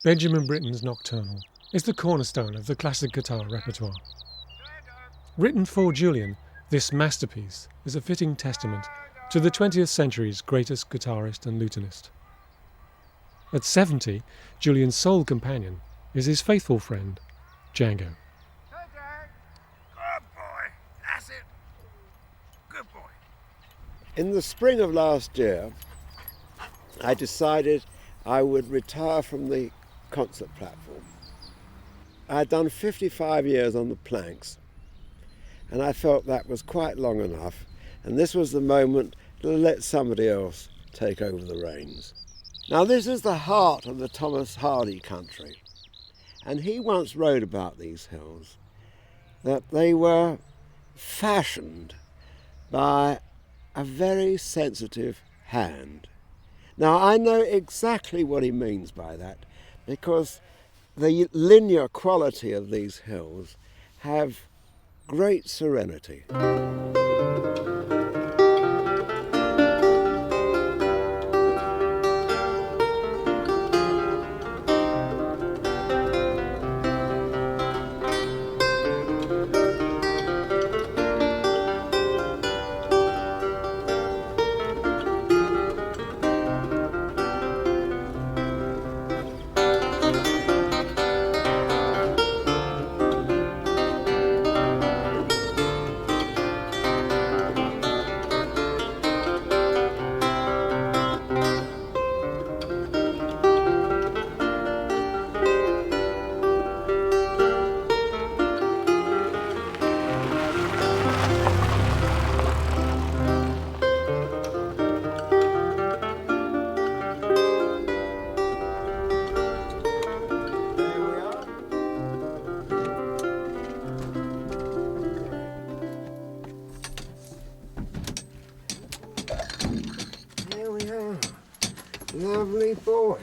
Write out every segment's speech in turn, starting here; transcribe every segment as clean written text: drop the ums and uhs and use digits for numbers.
Benjamin Britten's Nocturnal is the cornerstone of the classic guitar repertoire. Written for Julian, this masterpiece is a fitting testament to the 20th century's greatest guitarist and lutenist. At 70, Julian's sole companion is his faithful friend, Django. Good boy. That's it. Good boy. In the spring of last year, I decided I would retire from the concert platform. I had done 55 years on the planks, and I felt that was quite long enough, and this was the moment to let somebody else take over the reins. Now, this is the heart of the Thomas Hardy country, and he once wrote about these hills that they were fashioned by a very sensitive hand. Now, I know exactly what he means by that, because the linear quality of these hills have great serenity. Lovely boy.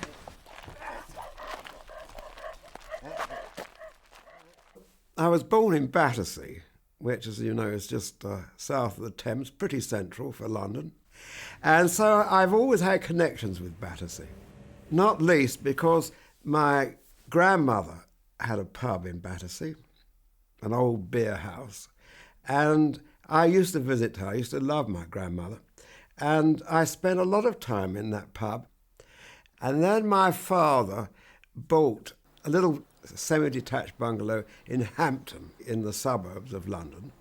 I was born in Battersea, which, as you know, is just south of the Thames, pretty central for London. And so I've always had connections with Battersea, not least because my grandmother had a pub in Battersea, an old beer house, and I used to visit her. I used to love my grandmother, and I spent a lot of time in that pub. And then my father bought a little semi-detached bungalow in Hampton, in the suburbs of London.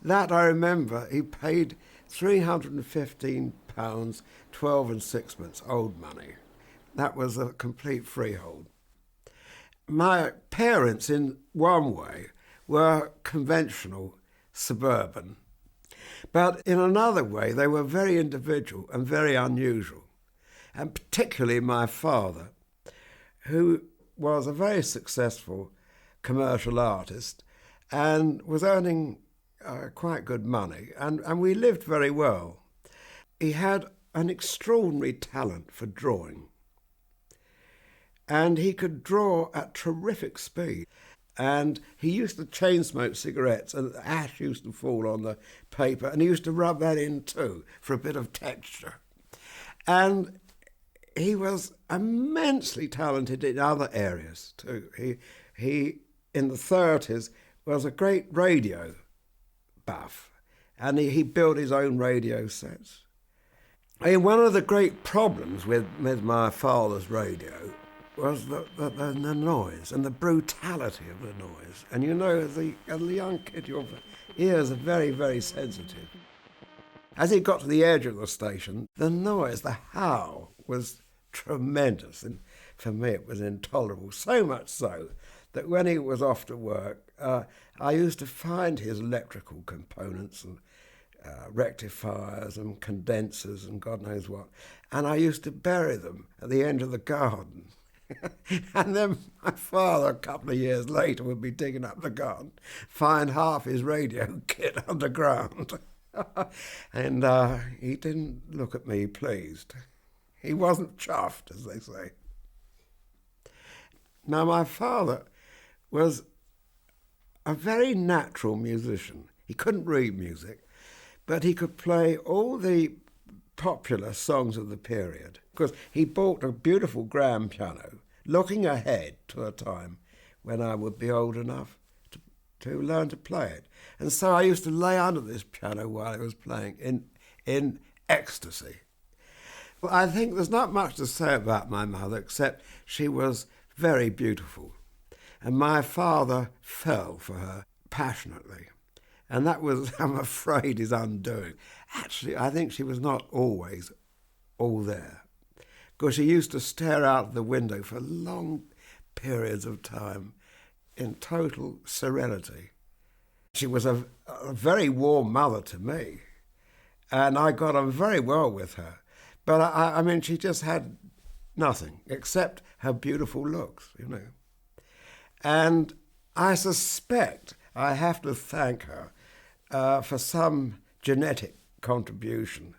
That, I remember, he paid £315, 12 and sixpence, old money. That was a complete freehold. My parents, in one way, were conventional, suburban. But in another way, they were very individual and very unusual. And particularly my father, who was a very successful commercial artist and was earning quite good money, and we lived very well. He had an extraordinary talent for drawing, and he could draw at terrific speed. And he used to chain smoke cigarettes, and ash used to fall on the paper, and he used to rub that in too for a bit of texture. And he was immensely talented in other areas too. He in the 30s, was a great radio buff, and he built his own radio sets. I mean, one of the great problems with my father's radio was the noise and the brutality of the noise. And you know, as a young kid, your ears are very, very sensitive. As he got to the edge of the station, the noise, the howl, was tremendous, and for me it was intolerable, so much so that when he was off to work, I used to find his electrical components and rectifiers and condensers and God knows what, and I used to bury them at the end of the garden. And then my father, a couple of years later, would be digging up the garden, find half his radio kit underground. And he didn't look at me pleased. He wasn't chuffed, as they say. Now, my father was a very natural musician. He couldn't read music, but he could play all the popular songs of the period, because he bought a beautiful grand piano, looking ahead to a time when I would be old enough to learn to play it. And so I used to lay under this piano while I was playing in ecstasy. Well, I think there's not much to say about my mother except she was very beautiful. And my father fell for her passionately. And that was, I'm afraid, his undoing. Actually, I think she was not always all there, because she used to stare out the window for long periods of time in total serenity. She was a very warm mother to me, and I got on very well with her. But I mean, she just had nothing except her beautiful looks, you know. And I suspect I have to thank her for some genetic contribution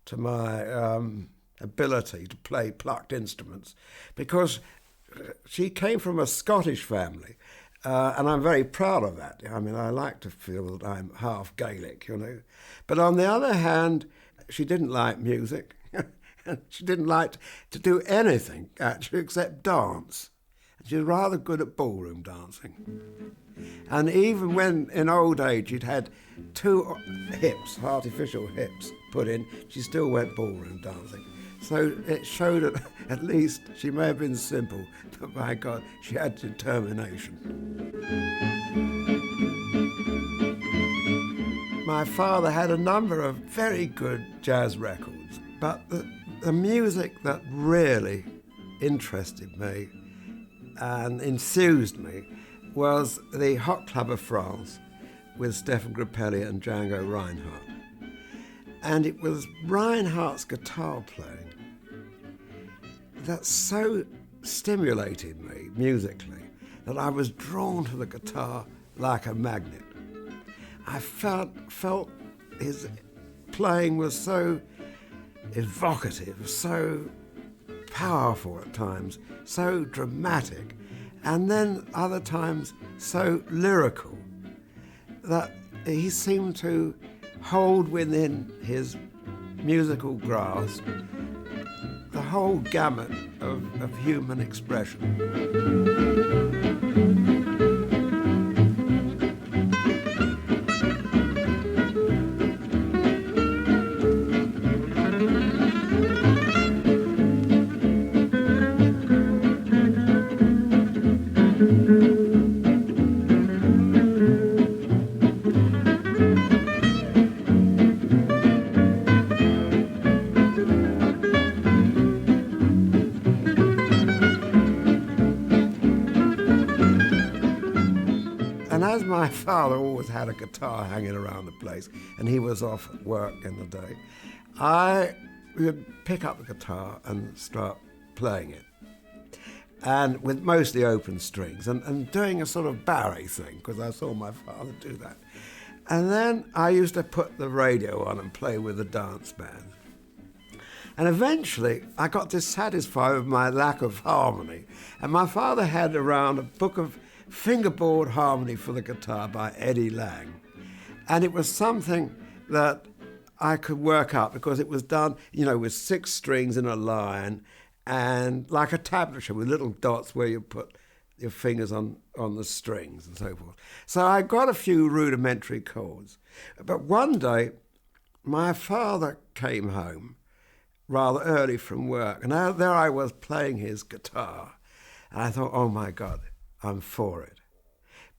to my ability to play plucked instruments, because she came from a Scottish family, and I'm very proud of that. I mean, I like to feel that I'm half Gaelic, you know. But on the other hand, she didn't like music. She didn't like to do anything, actually, except dance. She was rather good at ballroom dancing. And even when, in old age, she'd had 2 hips, artificial hips, put in, she still went ballroom dancing. So it showed that at least she may have been simple, but by God, she had determination. My father had a number of very good jazz records, but the music that really interested me and enthused me was the Hot Club of France with Stefan Grappelli and Django Reinhardt. And it was Reinhardt's guitar playing that so stimulated me musically that I was drawn to the guitar like a magnet. I felt his playing was so evocative, so powerful at times, so dramatic, and then other times so lyrical, that he seemed to hold within his musical grasp the whole gamut of human expression. And as my father always had a guitar hanging around the place, and he was off at work in the day, I would pick up the guitar and start playing it. And with mostly open strings, and doing a sort of Barry thing, because I saw my father do that. And then I used to put the radio on and play with the dance band. And eventually, I got dissatisfied with my lack of harmony. And my father had around a book of fingerboard harmony for the guitar by Eddie Lang. And it was something that I could work out because it was done, you know, with 6 strings in a line and like a tablature with little dots where you put your fingers on the strings and so forth. So I got a few rudimentary chords. But one day, my father came home rather early from work, and there I was playing his guitar. And I thought, oh my God, I'm for it.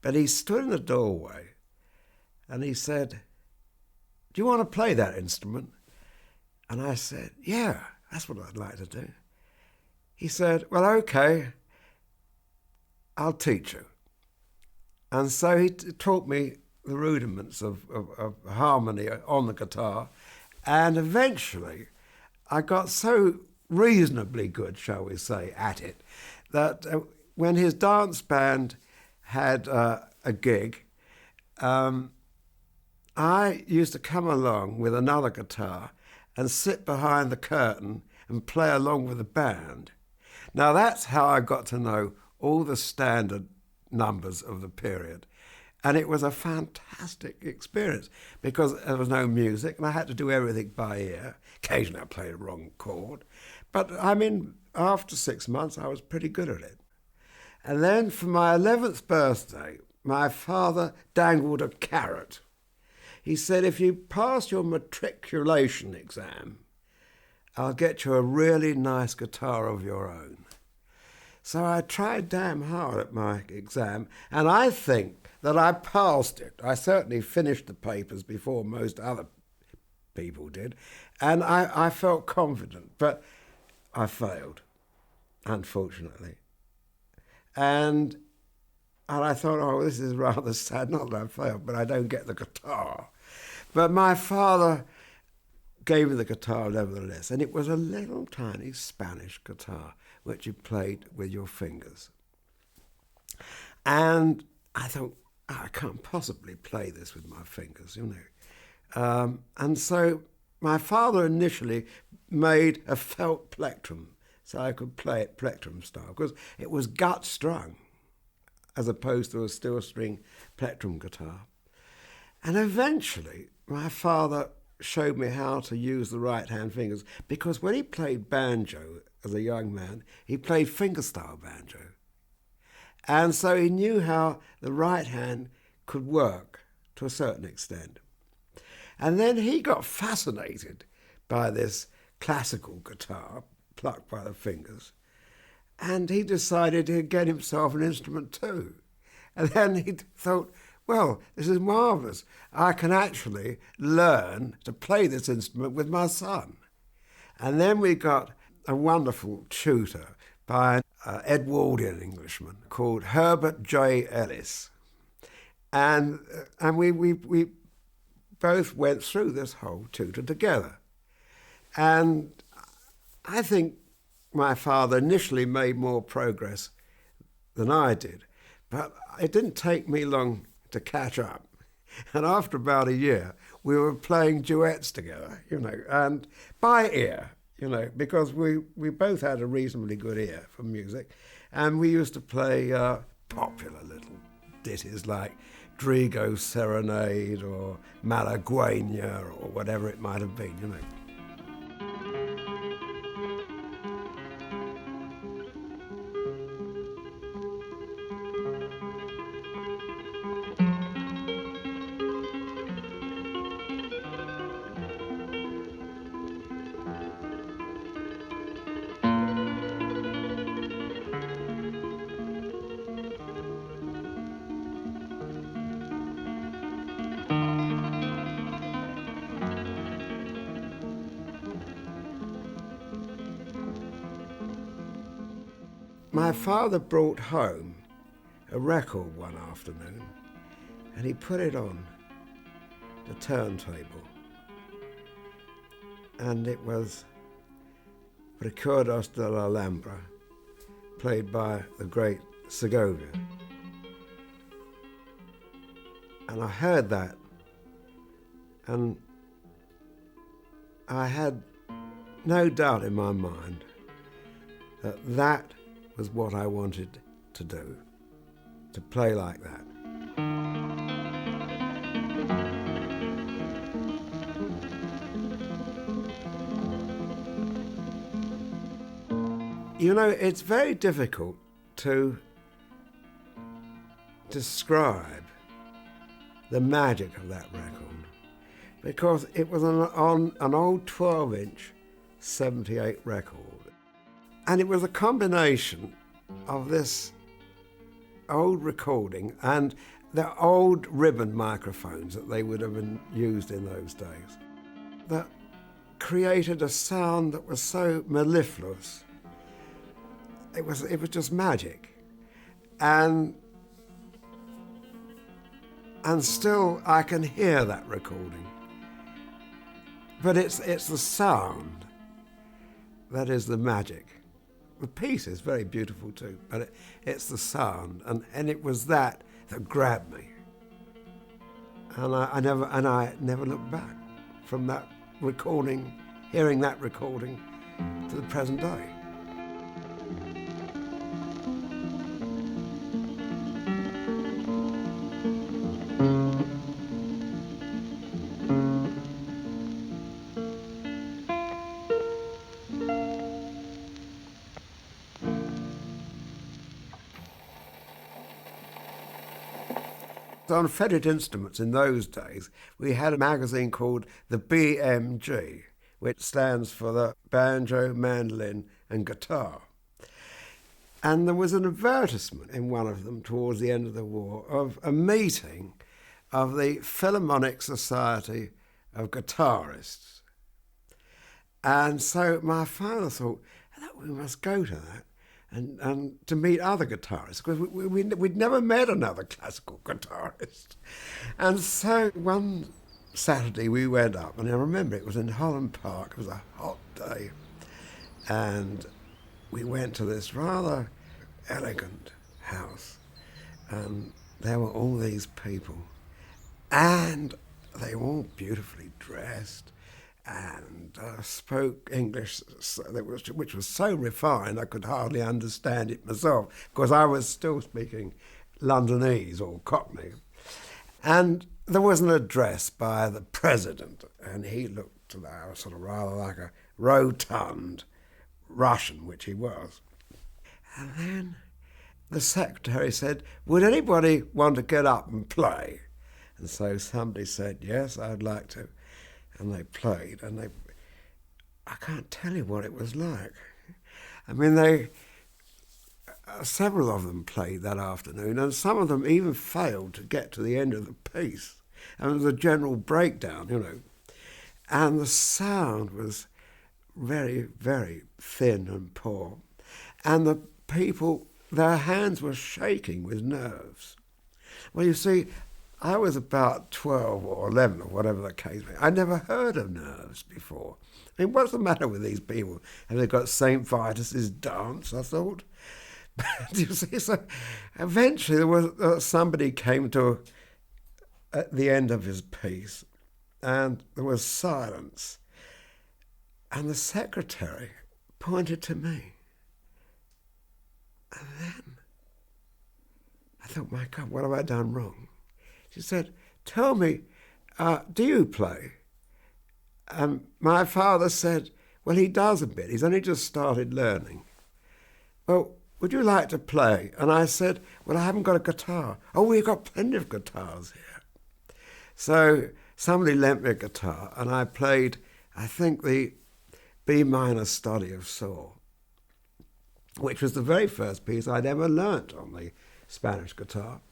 But he stood in the doorway and he said, do you want to play that instrument? And I said, yeah, that's what I'd like to do. He said, well, okay, I'll teach you. And so he taught me the rudiments of harmony on the guitar. And eventually I got so reasonably good, shall we say, at it, that when his dance band had a gig, I used to come along with another guitar and sit behind the curtain and play along with the band. Now that's how I got to know all the standard numbers of the period. And it was a fantastic experience because there was no music and I had to do everything by ear. Occasionally I played a wrong chord. But I mean, after 6 months, I was pretty good at it. And then for my 11th birthday, my father dangled a carrot. He said, if you pass your matriculation exam, I'll get you a really nice guitar of your own. So I tried damn hard at my exam, and I think that I passed it. I certainly finished the papers before most other people did, and I felt confident, but I failed, unfortunately. And I thought, oh, this is rather sad, not that I failed, but I don't get the guitar. But my father gave me the guitar nevertheless, and it was a little tiny Spanish guitar, which you played with your fingers. And I thought, oh, I can't possibly play this with my fingers, you know. And so my father initially made a felt plectrum, so I could play it plectrum style, because it was gut strung, as opposed to a steel string plectrum guitar. And eventually, my father showed me how to use the right-hand fingers, because when he played banjo as a young man, he played fingerstyle banjo. And so he knew how the right hand could work to a certain extent. And then he got fascinated by this classical guitar plucked by the fingers, and he decided he'd get himself an instrument too. And then he thought, well, this is marvellous. I can actually learn to play this instrument with my son. And then we got a wonderful tutor by an Edwardian Englishman called Herbert J. Ellis. And we both went through this whole tutor together. And I think my father initially made more progress than I did, but it didn't take me long to catch up. And after about a year, we were playing duets together, you know, and by ear, you know, because we both had a reasonably good ear for music, and we used to play popular little ditties like Drigo's Serenade or Malagueña or whatever it might have been, you know. My father brought home a record one afternoon, and he put it on the turntable, and it was Recuerdos de la Alhambra, played by the great Segovia. And I heard that, and I had no doubt in my mind that that was what I wanted to do, to play like that. You know, it's very difficult to describe the magic of that record, because it was on an old 12-inch 78 record. And it was a combination of this old recording and the old ribbon microphones that they would have been used in those days that created a sound that was so mellifluous. It was just magic. And still I can hear that recording. But it's the sound that is the magic. The piece is very beautiful too, but it's the sound, and it was that grabbed me. And I never looked back from that recording, hearing that recording, to the present day. On fretted instruments in those days, we had a magazine called the BMG, which stands for the banjo, mandolin and guitar. And there was an advertisement in one of them towards the end of the war of a meeting of the Philharmonic Society of Guitarists. And so my father thought, we must go to that and to meet other guitarists, because we'd never met another classical guitarist. And so one Saturday we went up, and I remember it was in Holland Park, it was a hot day, and we went to this rather elegant house, and there were all these people, and they were all beautifully dressed and spoke English, which was so refined I could hardly understand it myself, because I was still speaking Londonese or Cockney. And there was an address by the president, and he looked sort of rather like a rotund Russian, which he was. And then the secretary said, would anybody want to get up and play? And so somebody said, yes, I'd like to. And they played, and I can't tell you what it was like. I mean, several of them played that afternoon, and some of them even failed to get to the end of the piece. And there was a general breakdown, you know. And the sound was very, very thin and poor. And the people, their hands were shaking with nerves. Well, you see, I was about 12 or 11 or whatever the case may be. I'd never heard of nerves before. I mean, what's the matter with these people? Have they got St. Vitus's dance, I thought? But you see, so eventually there was somebody came to at the end of his piece, and there was silence. And the secretary pointed to me. And then I thought, my God, what have I done wrong? She said, tell me, do you play? And my father said, well, he does a bit. He's only just started learning. Well, would you like to play? And I said, well, I haven't got a guitar. Oh, we've got plenty of guitars here. So somebody lent me a guitar, and I played, I think, the B minor study of Saul, which was the very first piece I'd ever learnt on the Spanish guitar.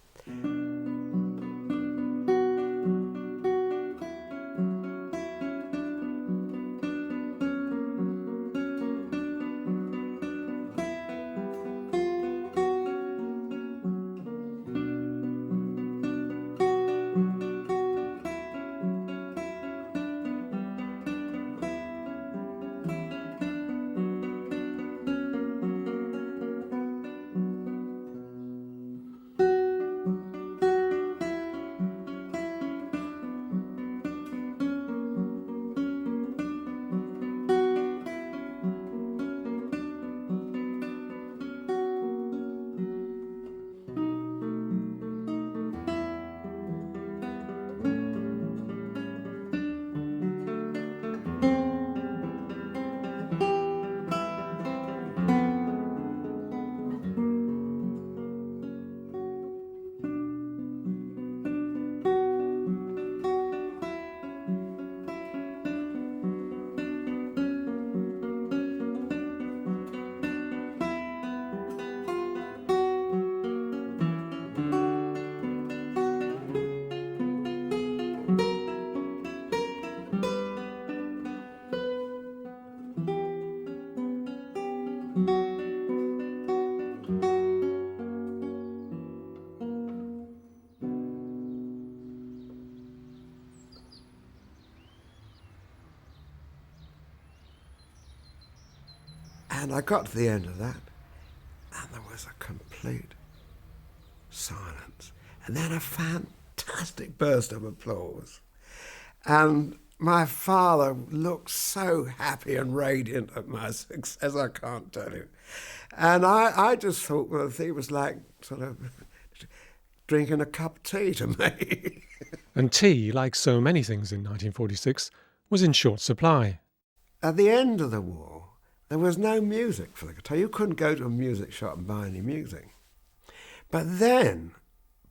And I got to the end of that, and there was a complete silence. And then a fantastic burst of applause. And my father looked so happy and radiant at my success, I can't tell you. And I just thought, well, it was like sort of drinking a cup of tea to me. And tea, like so many things in 1946, was in short supply. At the end of the war, there was no music for the guitar. You couldn't go to a music shop and buy any music. But then,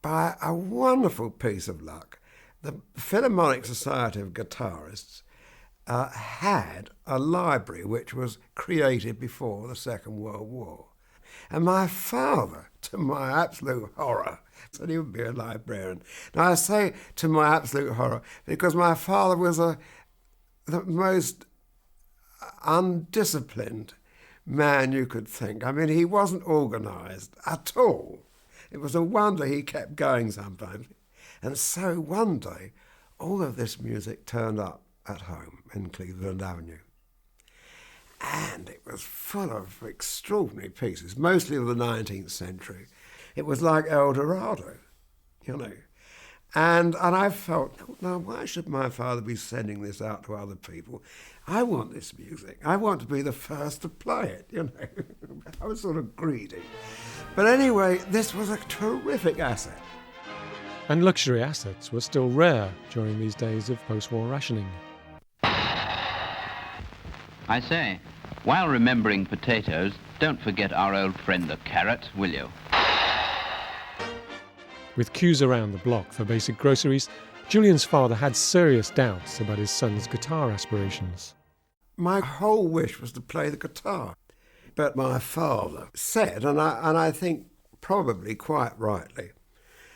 by a wonderful piece of luck, the Philharmonic Society of Guitarists had a library which was created before the Second World War. And my father, to my absolute horror, said he would be a librarian. Now I say to my absolute horror because my father was the most undisciplined man you could think. I mean, he wasn't organised at all. It was a wonder he kept going sometimes. And so one day, all of this music turned up at home in Cleveland Avenue. And it was full of extraordinary pieces, mostly of the 19th century. It was like El Dorado, you know. And I felt, now why should my father be sending this out to other people? I want this music. I want to be the first to play it, you know. I was sort of greedy. But anyway, this was a terrific asset. And luxury assets were still rare during these days of post-war rationing. I say, while remembering potatoes, don't forget our old friend the carrot, will you? With queues around the block for basic groceries, Julian's father had serious doubts about his son's guitar aspirations. My whole wish was to play the guitar. But my father said, and I think probably quite rightly,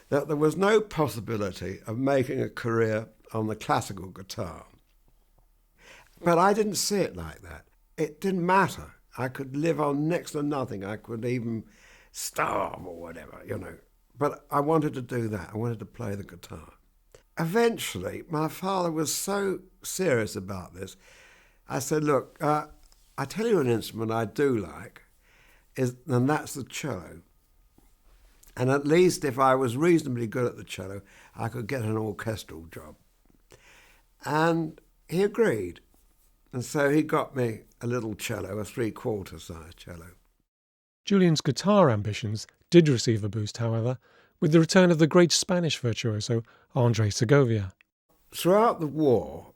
that there was no possibility of making a career on the classical guitar. But I didn't see it like that. It didn't matter. I could live on next to nothing. I could even starve or whatever, you know. But I wanted to do that. I wanted to play the guitar. Eventually, my father was so serious about this. I said, look, I tell you an instrument I do like, and that's the cello. And at least if I was reasonably good at the cello, I could get an orchestral job. And he agreed. And so he got me a little cello, a 3/4 size cello. Julian's guitar ambitions did receive a boost, however, with the return of the great Spanish virtuoso André Segovia. Throughout the war,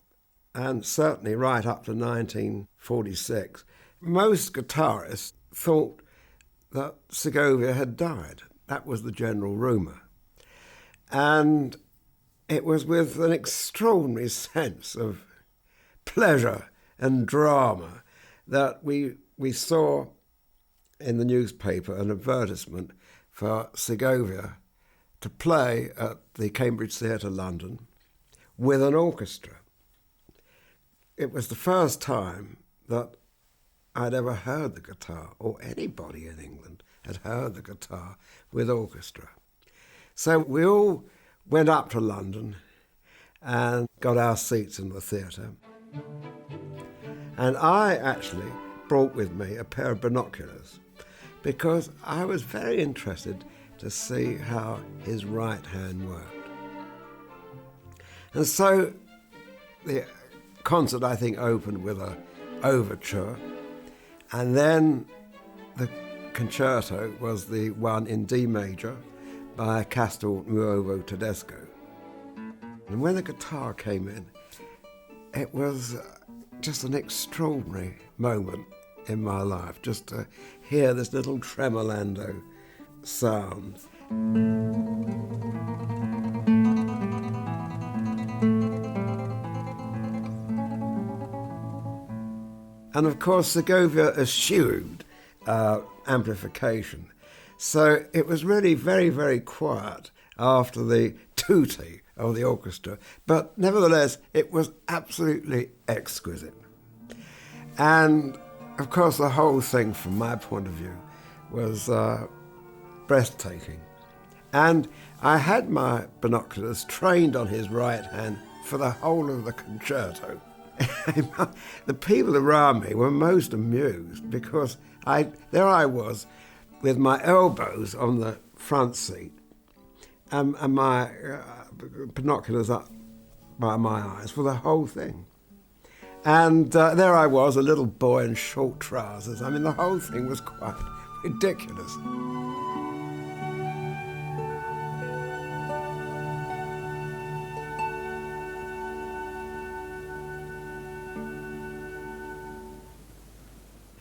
and certainly right up to 1946, most guitarists thought that Segovia had died. That was the general rumour. And it was with an extraordinary sense of pleasure and drama that we saw in the newspaper an advertisement for Segovia to play at the Cambridge Theatre, London, with an orchestra. It was the first time that I'd ever heard the guitar, or anybody in England had heard the guitar with orchestra. So we all went up to London and got our seats in the theatre. And I actually brought with me a pair of binoculars because I was very interested to see how his right hand worked. And so the concert, I think, opened with an overture, and then the concerto was the one in D major by Castel Nuovo Tedesco. And when the guitar came in, it was just an extraordinary moment in my life, just to hear this little tremolando sound. And of course, Segovia eschewed amplification. So it was really very, very quiet after the tutti of the orchestra. But nevertheless, it was absolutely exquisite. And of course, the whole thing, from my point of view, was breathtaking. And I had my binoculars trained on his right hand for the whole of the concerto. The people around me were most amused because there I was with my elbows on the front seat and my binoculars up by my eyes for the whole thing. And there I was, a little boy in short trousers. I mean, the whole thing was quite ridiculous.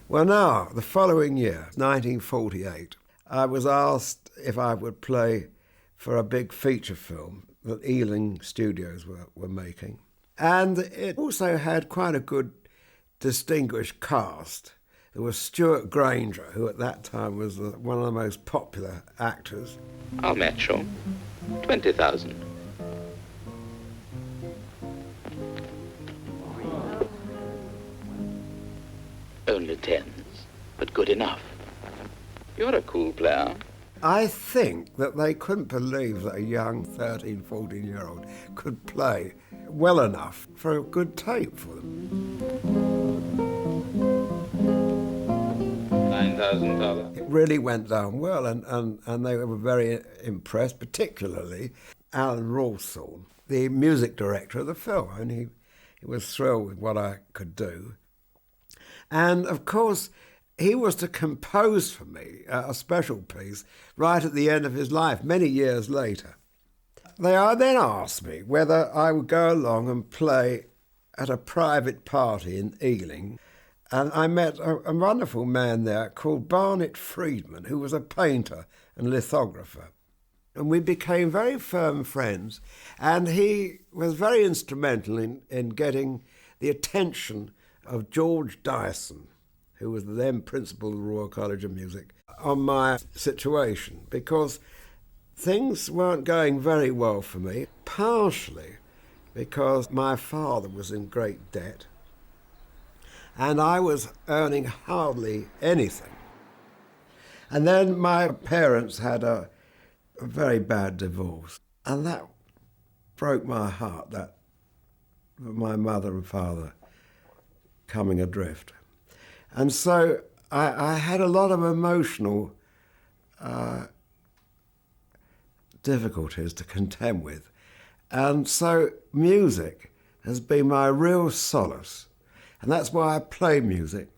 Well, now, the following year, 1948, I was asked if I would play for a big feature film that Ealing Studios were making. And it also had quite a good, distinguished cast. There was Stuart Granger, who at that time was one of the most popular actors. I'll match you. 20,000. Only tens, but good enough. You're a cool player. I think that they couldn't believe that a young 13, 14-year-old could play well enough for a good tape for them. $9,000. It really went down well, and they were very impressed, particularly Alan Rawsthorne, the music director of the film. I mean, he was thrilled with what I could do. And, of course, he was to compose for me a special piece right at the end of his life, many years later. They then asked me whether I would go along and play at a private party in Ealing. And I met a wonderful man there called Barnett Friedman, who was a painter and lithographer. And we became very firm friends. And he was very instrumental in getting the attention of George Dyson, who was the then principal of the Royal College of Music, on my situation, because things weren't going very well for me, partially because my father was in great debt and I was earning hardly anything. And then my parents had a very bad divorce, and that broke my heart, that my mother and father coming adrift. And so I had a lot of emotional difficulties to contend with. And so music has been my real solace. And that's why I play music.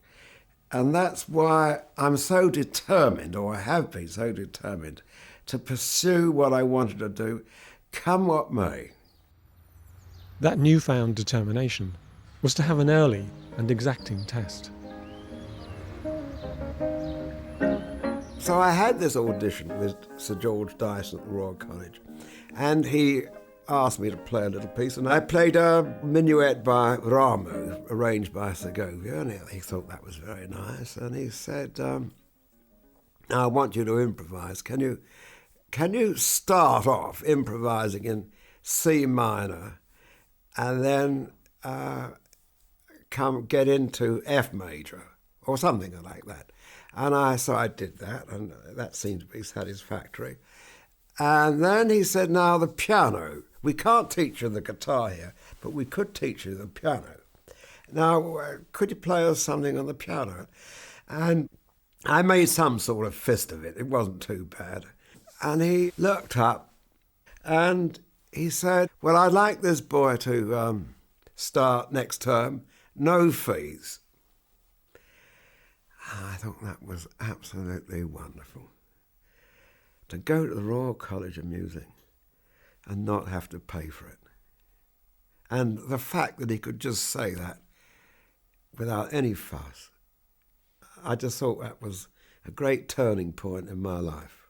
And that's why I'm so determined, or I have been so determined, to pursue what I wanted to do, come what may. That newfound determination was to have an early and exacting test. So I had this audition with Sir George Dyson at the Royal College, and he asked me to play a little piece, and I played a minuet by Rameau, arranged by Segovia, and he thought that was very nice, and he said, I want you to improvise. Can you start off improvising in C minor, and then get into F major, or something like that? And so I did that, and that seemed to be satisfactory. And then he said, now the piano. We can't teach you the guitar here, but we could teach you the piano. Now, could you play us something on the piano? And I made some sort of fist of it. It wasn't too bad. And he looked up and he said, well, I'd like this boy to start next term, no fees. I thought that was absolutely wonderful. To go to the Royal College of Music and not have to pay for it. And the fact that he could just say that without any fuss, I just thought that was a great turning point in my life.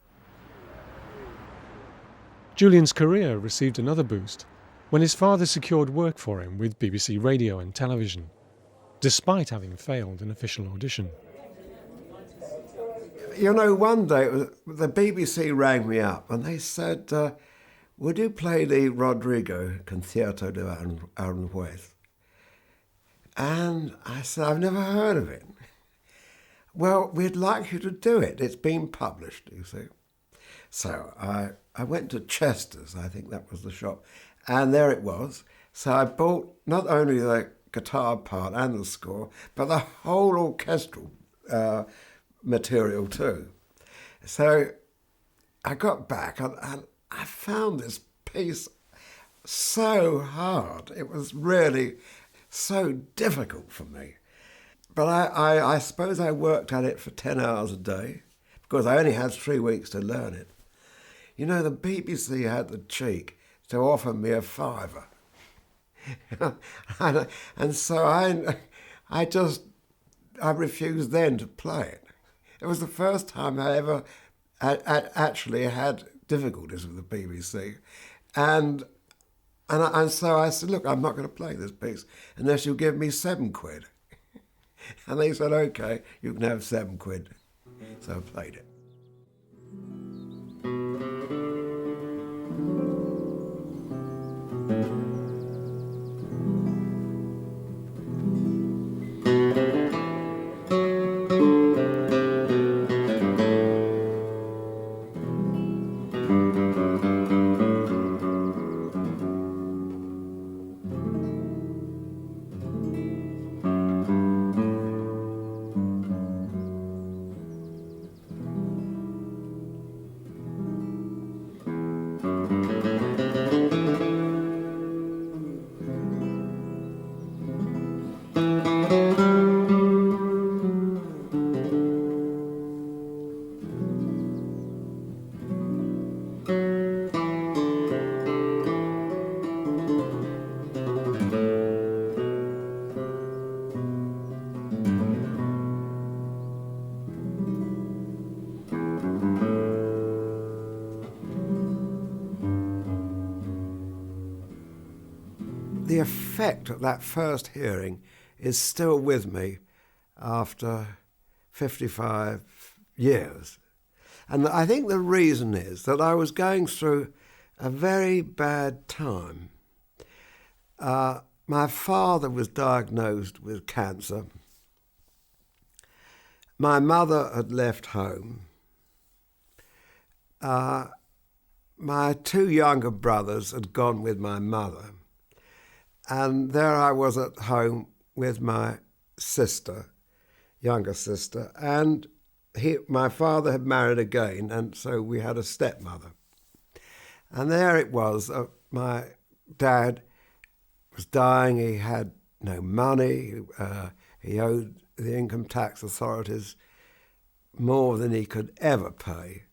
Julian's career received another boost when his father secured work for him with BBC Radio and Television, despite having failed an official audition. You know, one day the BBC rang me up and they said, would you play the Rodrigo Concierto de Aranjuez? And I said, I've never heard of it. Well, we'd like you to do it. It's been published, you see. So I went to Chester's, I think that was the shop, and there it was. So I bought not only the guitar part and the score, but the whole orchestral material too. So I got back and I found this piece so hard. It was really so difficult for me. But I suppose I worked at it for 10 hours a day because I only had 3 weeks to learn it. You know, the BBC had the cheek to offer me a £5. and so I refused then to play it. It was the first time I ever actually had difficulties with the BBC. And so I said, look, I'm not going to play this piece unless you give me £7. And they said, OK, you can have £7. So I played it. The effect of that first hearing is still with me after 55 years. And I think the reason is that I was going through a very bad time. My father was diagnosed with cancer. My mother had left home. My 2 younger brothers had gone with my mother. And there I was at home with my sister, younger sister, and my father had married again, and so we had a stepmother. And there it was, my dad was dying, he had no money, he owed the income tax authorities more than he could ever pay,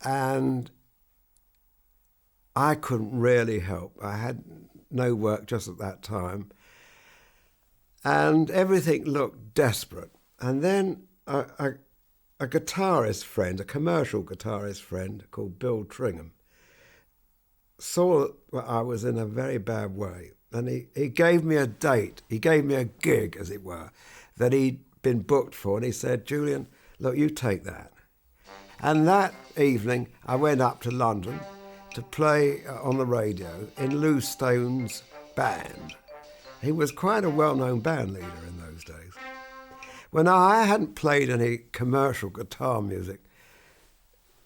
and I couldn't really help. I had no work just at that time, and everything looked desperate. And then a guitarist friend, a commercial guitarist friend called Bill Tringham, saw that I was in a very bad way, and he gave me a date, he gave me a gig, as it were, that he'd been booked for, and he said, Julian, look, you take that. And that evening I went up to London to play on the radio in Lou Stone's band. He was quite a well-known band leader in those days. When I hadn't played any commercial guitar music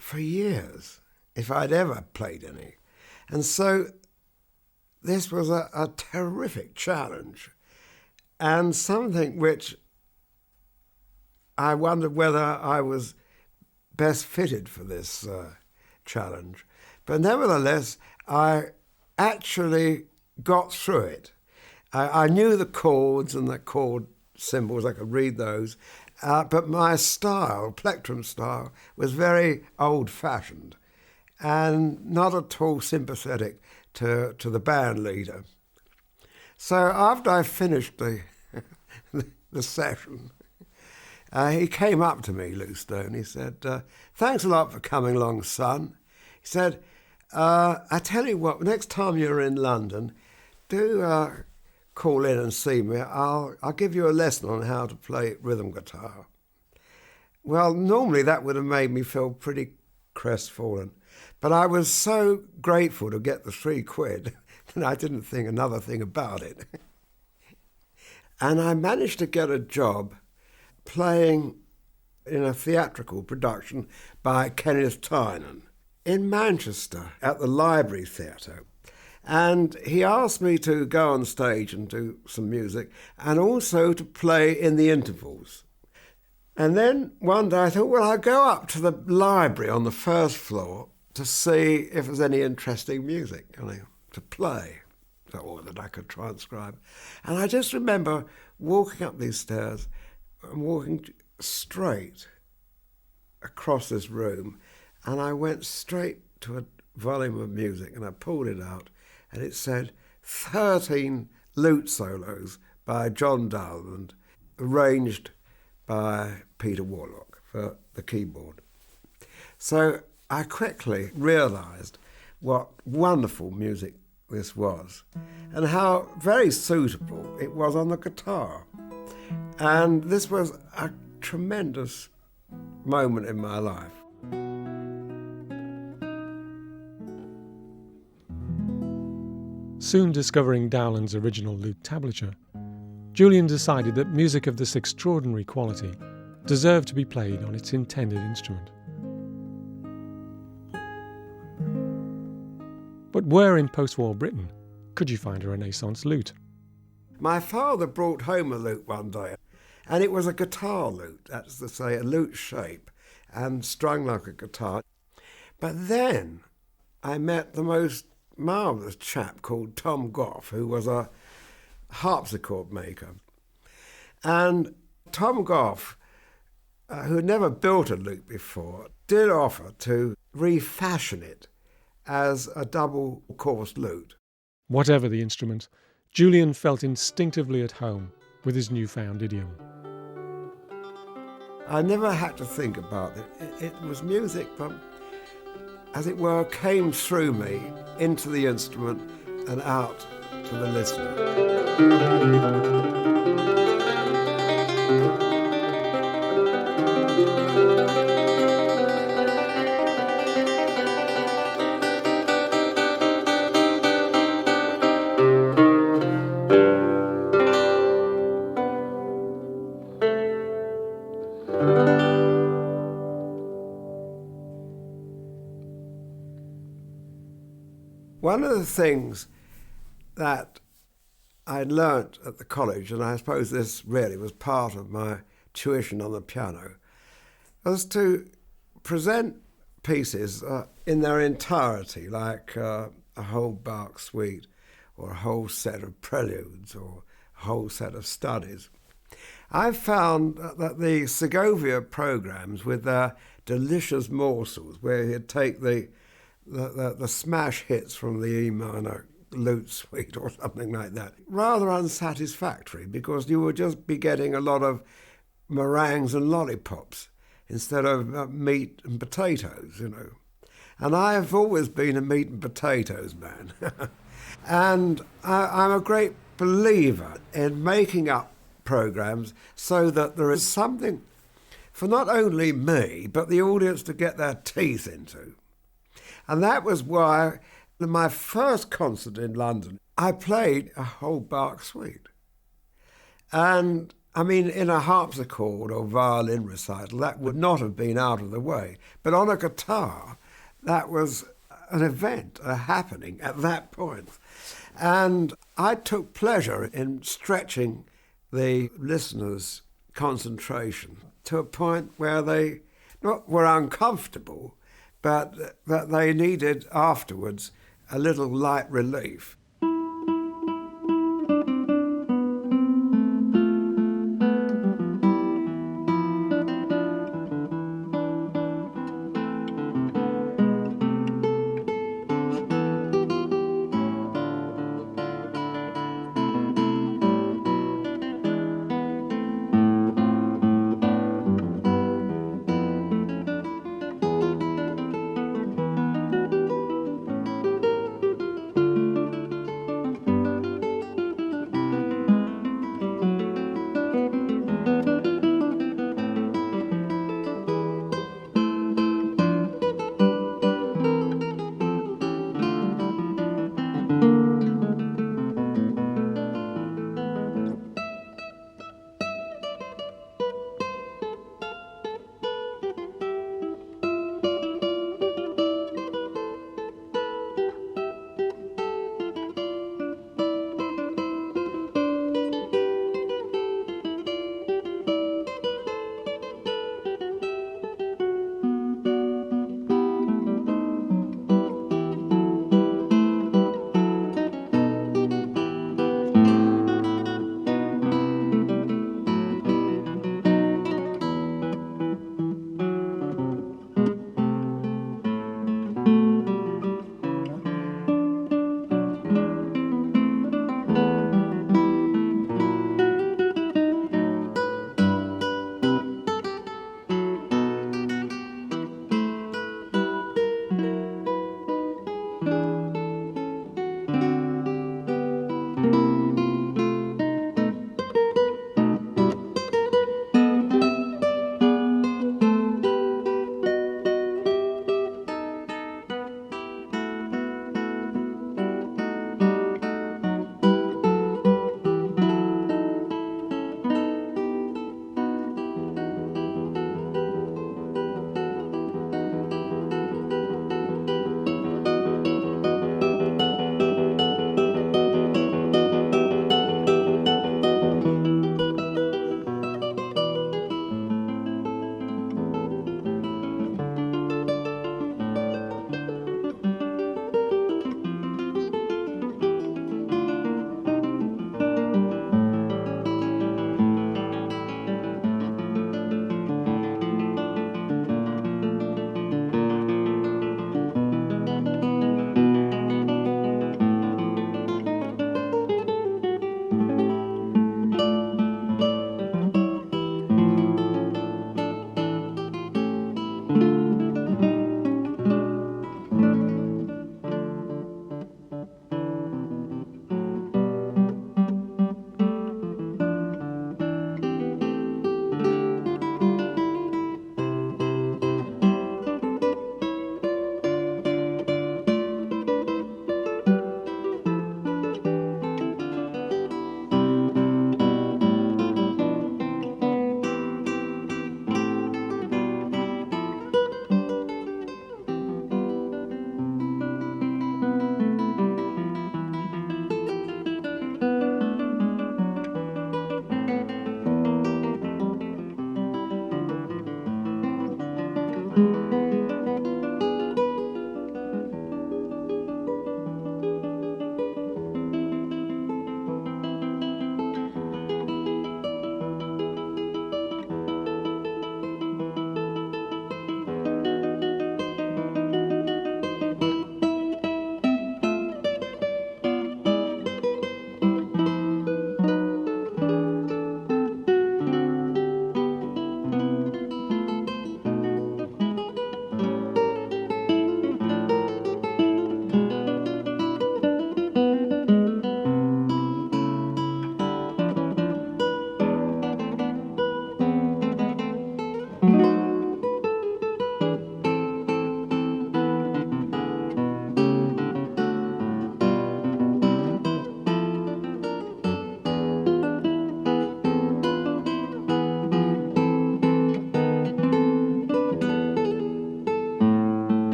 for years, if I'd ever played any. And so this was a terrific challenge, and something which I wondered whether I was best fitted for this challenge. But nevertheless, I actually got through it. I knew the chords and the chord symbols, I could read those, but my style, plectrum style, was very old-fashioned and not at all sympathetic to the band leader. So after I finished the session, he came up to me, Lou Stone. He said, thanks a lot for coming along, son. He said, I tell you what, next time you're in London, do call in and see me. I'll give you a lesson on how to play rhythm guitar. Well, normally that would have made me feel pretty crestfallen, but I was so grateful to get the £3 that I didn't think another thing about it. And I managed to get a job playing in a theatrical production by Kenneth Tynan in Manchester at the Library Theatre. And he asked me to go on stage and do some music and also to play in the intervals. And then one day I thought, well, I'll go up to the library on the first floor to see if there's any interesting music to play, or that I could transcribe. And I just remember walking up these stairs and walking straight across this room, and I went straight to a volume of music and I pulled it out, and it said 13 lute solos by John Dowland, arranged by Peter Warlock for the keyboard. So I quickly realised what wonderful music this was and how very suitable it was on the guitar. And this was a tremendous moment in my life. Soon discovering Dowland's original lute tablature, Julian decided that music of this extraordinary quality deserved to be played on its intended instrument. But where in post-war Britain could you find a Renaissance lute? My father brought home a lute one day, and it was a guitar lute, that's to say, a lute shape, and strung like a guitar. But then I met the most marvellous chap called Tom Goff, who was a harpsichord maker. And Tom Goff, who had never built a lute before, did offer to refashion it as a double-course lute. Whatever the instrument, Julian felt instinctively at home with his newfound idiom. I never had to think about it. It was music that, as it were, came through me into the instrument and out to the listener. One of the things that I learnt at the college, and I suppose this really was part of my tuition on the piano, was to present pieces in their entirety, like a whole Bach suite, or a whole set of preludes, or a whole set of studies. I've found that the Segovia programs, with their delicious morsels, where he'd take the smash hits from the E minor lute suite or something like that, rather unsatisfactory, because you would just be getting a lot of meringues and lollipops instead of meat and potatoes, you know. And I've always been a meat and potatoes man. And I'm a great believer in making up programs so that there is something for not only me, but the audience to get their teeth into. And that was why, in my first concert in London, I played a whole Bach suite. And, I mean, in a harpsichord or violin recital, that would not have been out of the way. But on a guitar, that was an event, a happening at that point. And I took pleasure in stretching the listeners' concentration to a point where they not were uncomfortable, but that they needed afterwards a little light relief.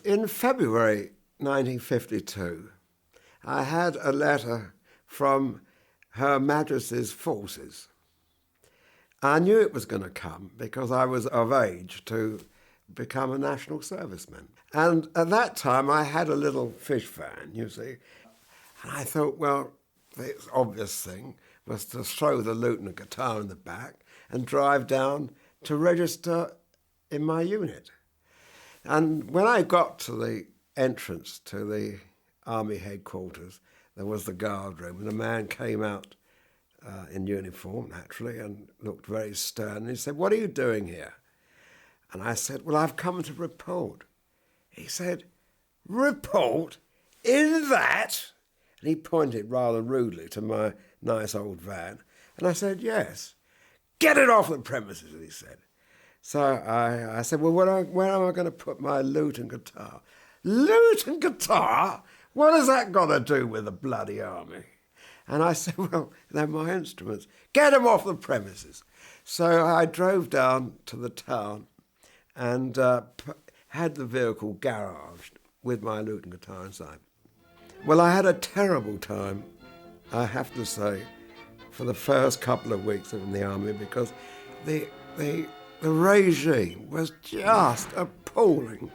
in February 1952, I had a letter from Her Majesty's Forces. I knew it was going to come because I was of age to become a national serviceman. And at that time, I had a little fish van, you see. And I thought, well, the obvious thing was to throw the lute and the guitar in the back and drive down to register in my unit. And when I got to the entrance to the army headquarters, there was the guard room, and a man came out in uniform, naturally, and looked very stern. And he said, "What are you doing here?" And I said, "Well, I've come to report." He said, "Report? In that?" And he pointed rather rudely to my nice old van. And I said, "Yes." "Get it off the premises," he said. So I said, "Well, where am I going to put my lute and guitar?" "Lute and guitar? What has that got to do with the bloody army?" And I said, "Well, they're my instruments. Get them off the premises." So I drove down to the town and had the vehicle garaged with my lute and guitar inside. Well, I had a terrible time, I have to say, for the first couple of weeks in the army, because the regime was just appalling.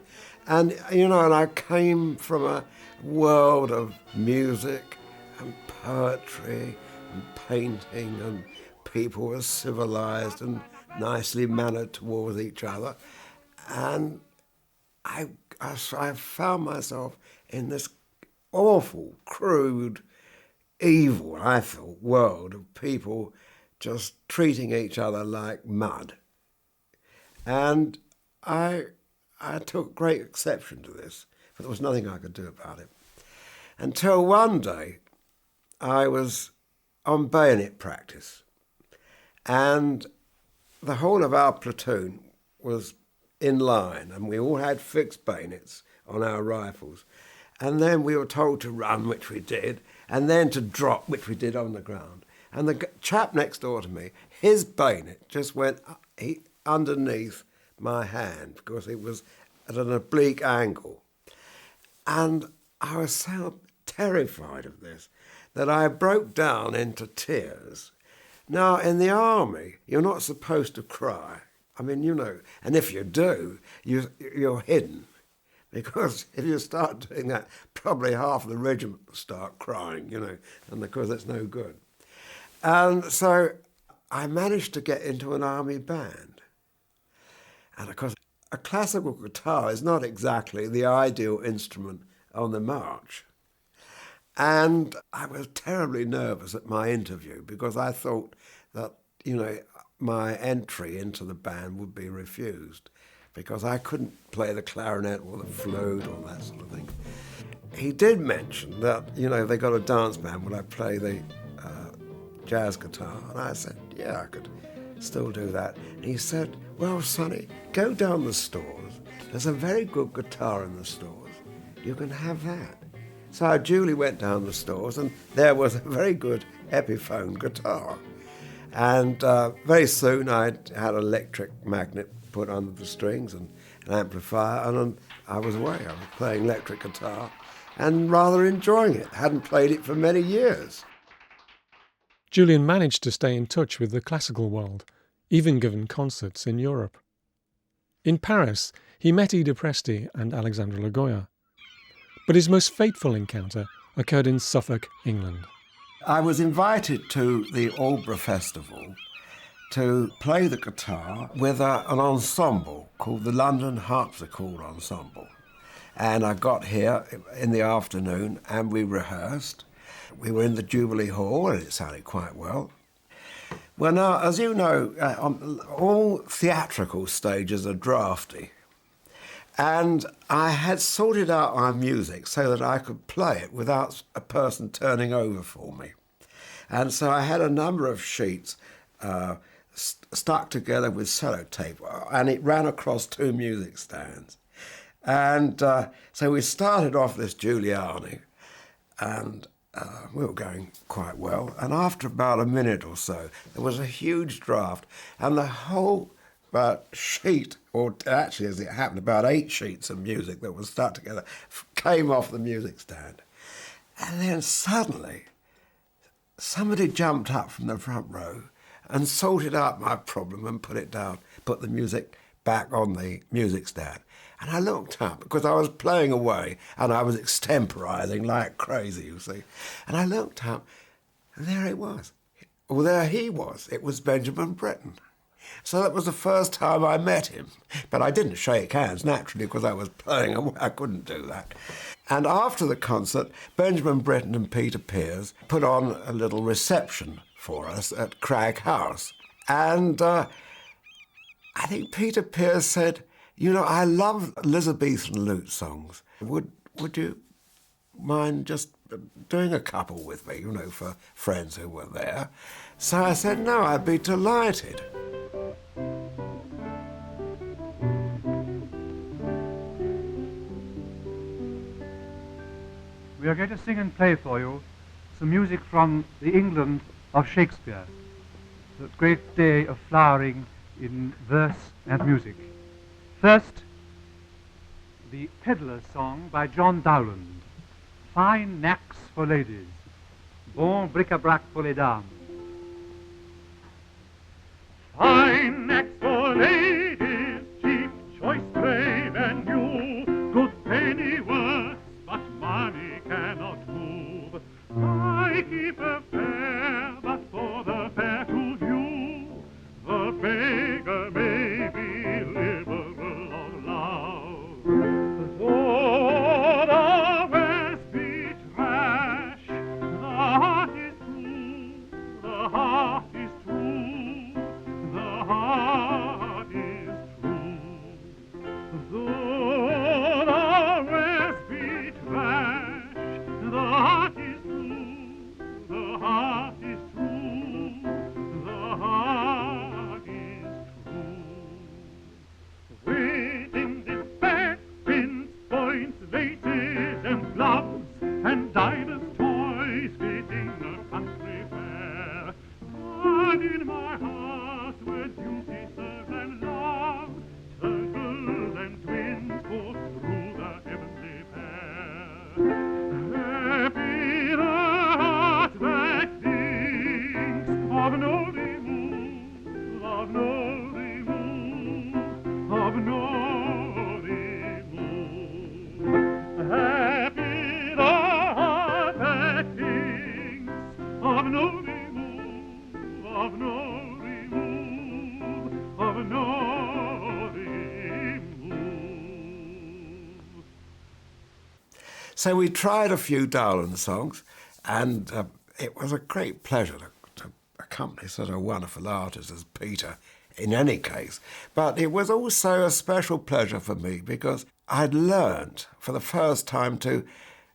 And, you know, and I came from a world of music and poetry and painting, and people were civilized and nicely mannered towards each other. And I found myself in this awful, crude, evil, I thought, world of people just treating each other like mud. And I took great exception to this, but there was nothing I could do about it. Until one day, I was on bayonet practice, and the whole of our platoon was in line, and we all had fixed bayonets on our rifles. And then we were told to run, which we did, and then to drop, which we did on the ground. And the chap next door to me, his bayonet just went underneath my hand because it was at an oblique angle. And I was so terrified of this that I broke down into tears. Now, in the army, you're not supposed to cry. I mean, you know, and if you do, you're hidden. Because if you start doing that, probably half the regiment will start crying, you know, and because it's no good. And so I managed to get into an army band. And of course, a classical guitar is not exactly the ideal instrument on the march. And I was terribly nervous at my interview because I thought that, you know, my entry into the band would be refused, because I couldn't play the clarinet or the flute or that sort of thing. He did mention that, you know, they got a dance band, would I play the jazz guitar? And I said, yeah, I could still do that. And he said, well, Sonny, go down the stores. There's a very good guitar in the stores. You can have that. So I duly went down the stores, and there was a very good Epiphone guitar. And very soon I had an electric magnet put under the strings and an amplifier, and I was away. I was playing electric guitar and rather enjoying it. Hadn't played it for many years. Julian managed to stay in touch with the classical world, even given concerts in Europe. In Paris, he met Ida Presti and Alexandra Lagoya. But his most fateful encounter occurred in Suffolk, England. I was invited to the Aldeburgh Festival to play the guitar with an ensemble called the London Harpsichord Ensemble. And I got here in the afternoon and we rehearsed. We were in the Jubilee Hall and it sounded quite well. Well, now, as you know, all theatrical stages are drafty. And I had sorted out my music so that I could play it without a person turning over for me. And so I had a number of sheets stuck together with sellotape, and it ran across two music stands. And so we started off this Giuliani, and we were going quite well. And after about a minute or so, there was a huge draft, and the whole about sheet, or actually as it happened, about 8 sheets of music that were stuck together, came off the music stand. And then suddenly, somebody jumped up from the front row and sorted out my problem and put it down, put the music back on the music stand. And I looked up, because I was playing away and I was extemporising like crazy, you see. And I looked up, and there it was. Well, there he was. It was Benjamin Britten. So that was the first time I met him. But I didn't shake hands, naturally, because I was playing away. I couldn't do that. And after the concert, Benjamin Britten and Peter Pears put on a little reception for us at Crag House. And I think Peter Pears said, you know, I love Elizabethan lute songs. Would you mind just doing a couple with me, you know, for friends who were there? So I said, no, I'd be delighted. We are going to sing and play for you some music from the England of Shakespeare, the great day of flowering in verse and music. First, the Pedlar's Song by John Dowland. Fine knacks for ladies, bon bric-a-brac pour les dames. Fine knacks for ladies, cheap, choice, brave and new, good penny worth, but money cannot move. I keep a fair, but for the fair to view, the beggar may be liberal of love. Though the West be trash, the heart is true, the heart is true, the heart is true. Though the West be trash, the heart is true, the heart is true, the heart is true. Waiting this back pins, points, laces, and gloves, and divers toys fitting a country fair. But in my heart where duty serves and love, circles and twins go through the heavenly pair. Happy the heart that thinks of no remove, of no remove, of no remove. Happy the heart that thinks of no remove, of no remove, of no remove. So we tried a few Dowland songs, and it was a great pleasure to accompany such a wonderful artist as Peter in any case. But it was also a special pleasure for me because I'd learned for the first time to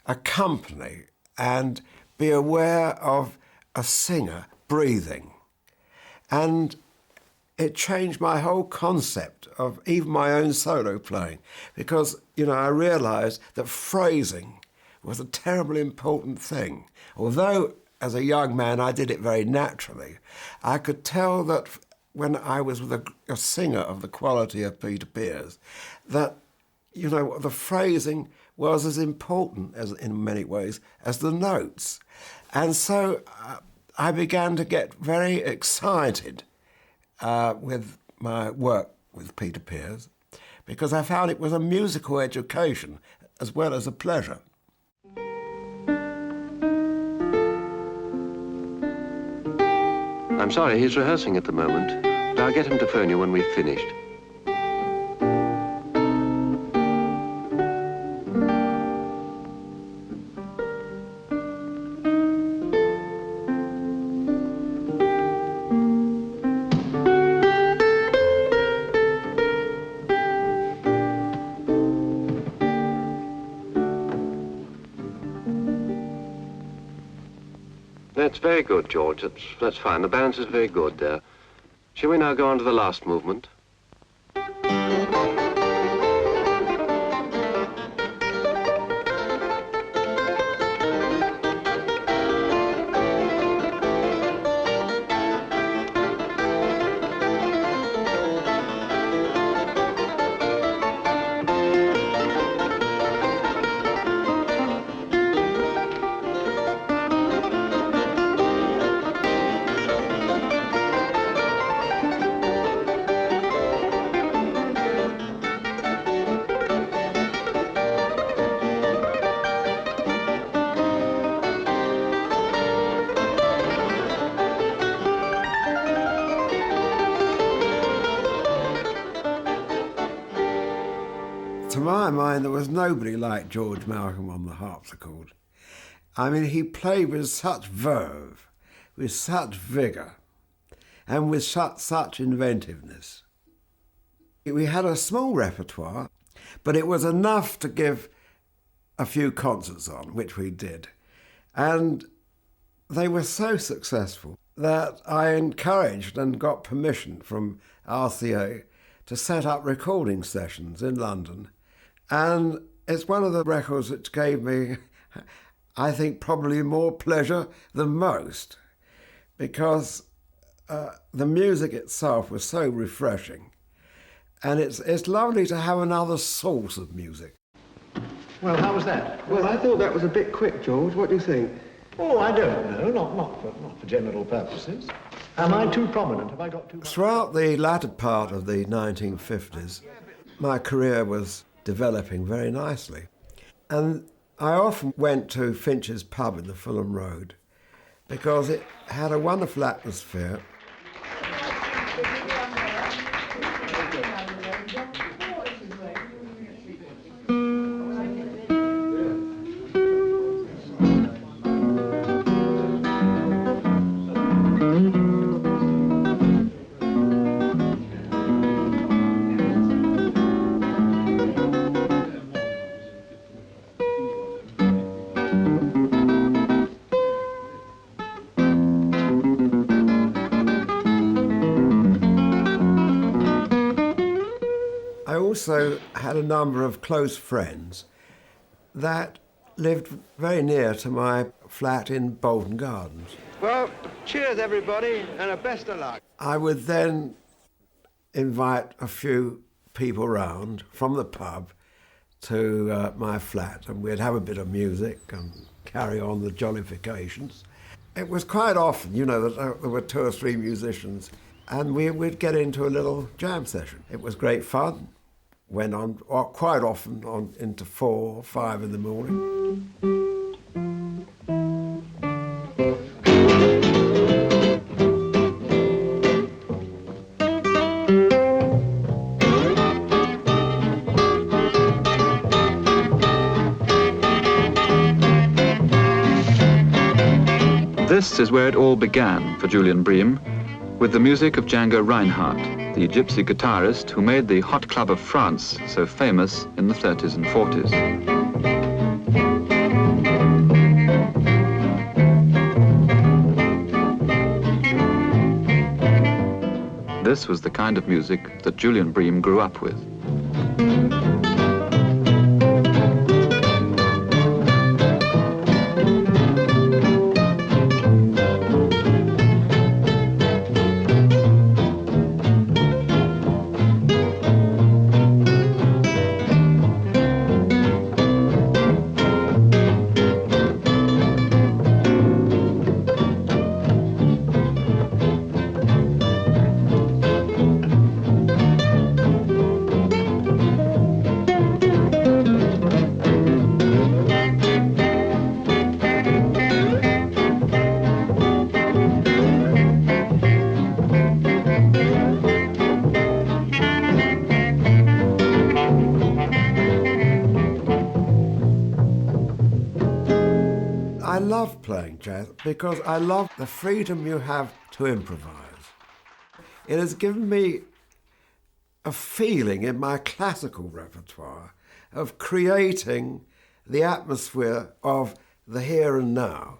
accompany and be aware of a singer breathing. And it changed my whole concept of even my own solo playing because, you know, I realised that phrasing was a terribly important thing. Although, as a young man, I did it very naturally, I could tell that when I was with a singer of the quality of Peter Pears, that, you know, the phrasing was as important, as in many ways, as the notes. And so I began to get very excited with my work with Peter Pears because I found it was a musical education as well as a pleasure. I'm sorry, he's rehearsing at the moment, but I'll get him to phone you when we've finished. That's very good, George. That's fine. The balance is very good. Shall we now go on to the last movement? my mind, there was nobody like George Malcolm on the harpsichord. I mean, he played with such verve, with such vigour, and with such inventiveness. We had a small repertoire, but it was enough to give a few concerts on, which we did. And they were so successful that I encouraged and got permission from RCA to set up recording sessions in London. And it's one of the records which gave me, I think, probably more pleasure than most, because the music itself was so refreshing. And it's lovely to have another source of music. Well, how was that? Well, I thought that was a bit quick, George. What do you think? Oh, I don't know. Not for general purposes. Am I too prominent? Have I got too much? Throughout the latter part of the 1950s, my career was developing very nicely. And I often went to Finch's pub in the Fulham Road because it had a wonderful atmosphere. I also had a number of close friends that lived very near to my flat in Bolton Gardens. Well, cheers, everybody, and a best of luck. I would then invite a few people round from the pub to my flat, and we'd have a bit of music and carry on the jollifications. It was quite often, you know, that there were 2 or 3 musicians, and we'd get into a little jam session. It was great fun. Went on quite often on into 4 or 5 in the morning. This is where it all began for Julian Bream, with the music of Django Reinhardt, the gypsy guitarist who made the Hot Club of France so famous in the 30s and 40s. This was the kind of music that Julian Bream grew up with. I love playing jazz because I love the freedom you have to improvise. It has given me a feeling in my classical repertoire of creating the atmosphere of the here and now,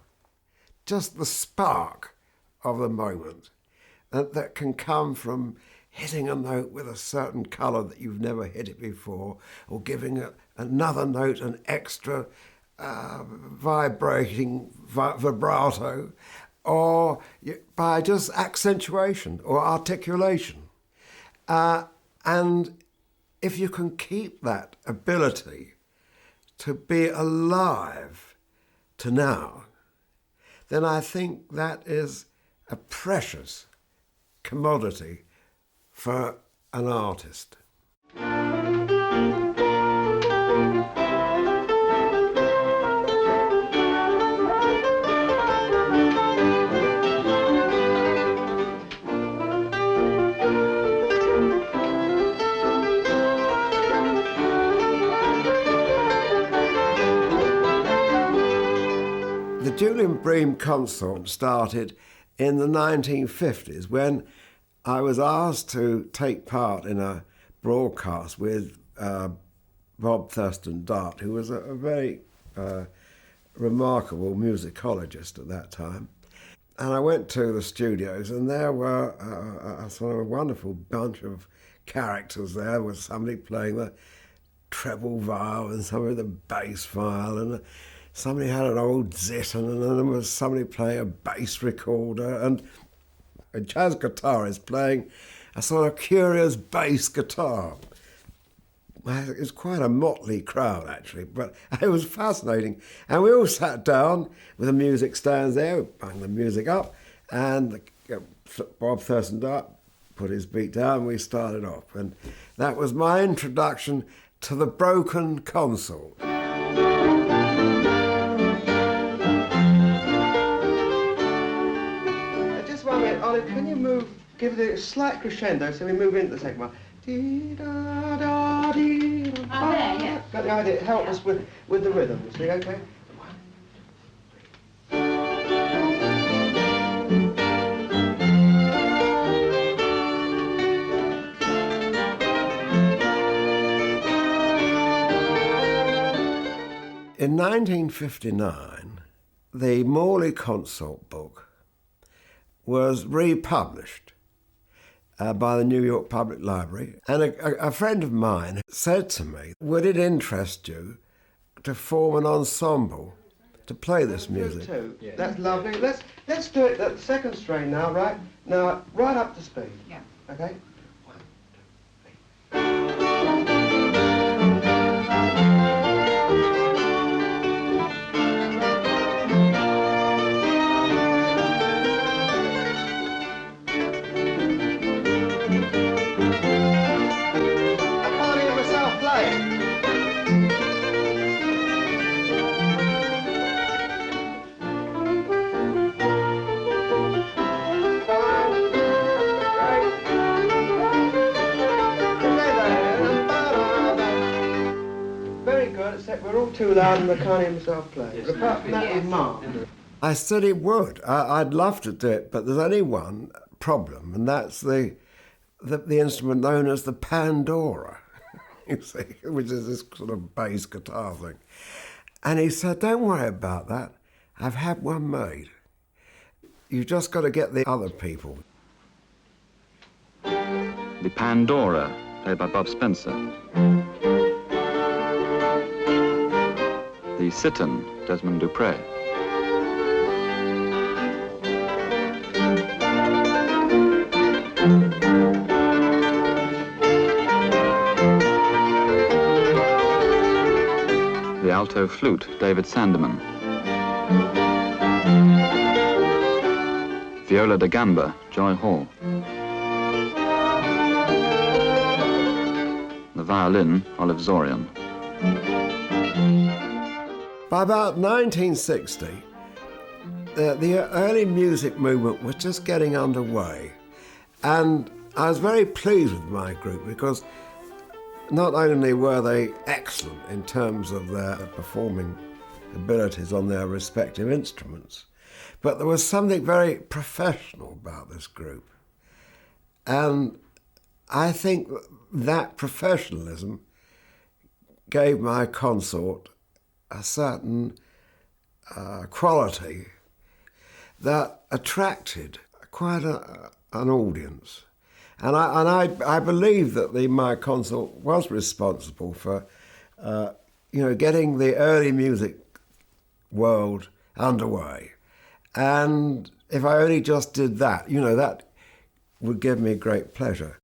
just the spark of the moment that can come from hitting a note with a certain colour that you've never hit it before, or giving another note an extra vibrating vibrato, or by just accentuation or articulation. And if you can keep that ability to be alive to now, then I think that is a precious commodity for an artist. Julian Bream Consort started in the 1950s when I was asked to take part in a broadcast with Bob Thurston Dart, who was a very remarkable musicologist at that time. And I went to the studios, and there were a sort of wonderful bunch of characters there, with somebody playing the treble viol and somebody the bass viol, and somebody had an old zit, and then there was somebody playing a bass recorder, and a jazz guitarist playing a sort of curious bass guitar. It was quite a motley crowd, actually, but it was fascinating. And we all sat down with the music stands there, banged the music up, and Bob Thurston Dart put his beat down, and we started off. And that was my introduction to the broken consort. Just 1 minute, Olive, can you give it a slight crescendo so we move into the second one? Yeah. Got the idea? Help us with the rhythm, you see, okay? In 1959, the Morley Consort book was republished by the New York Public Library, and a friend of mine said to me, would it interest you to form an ensemble to play this music? Yeah. That's lovely. Let's do it at the second strain now, right? Now, right up to speed. Yeah. Okay? We're all too loud and I can't hear myself play. Yes, but apart from that, we've marked. I said it would. I'd love to do it, but there's only one problem, and that's the instrument known as the Pandora, you see, which is this sort of bass guitar thing. And he said, don't worry about that. I've had one made. You've just got to get the other people. The Pandora, played by Bob Spencer. The Citern, Desmond Dupre. The alto flute, David Sandeman. Viola da gamba, Joy Hall. The violin, Olive Zorian. By about 1960, the early music movement was just getting underway. And I was very pleased with my group because not only were they excellent in terms of their performing abilities on their respective instruments, but there was something very professional about this group. And I think that professionalism gave my consort a certain quality that attracted quite an audience. And I believe that my consort was responsible for getting the early music world underway. And if I only just did that, that would give me great pleasure.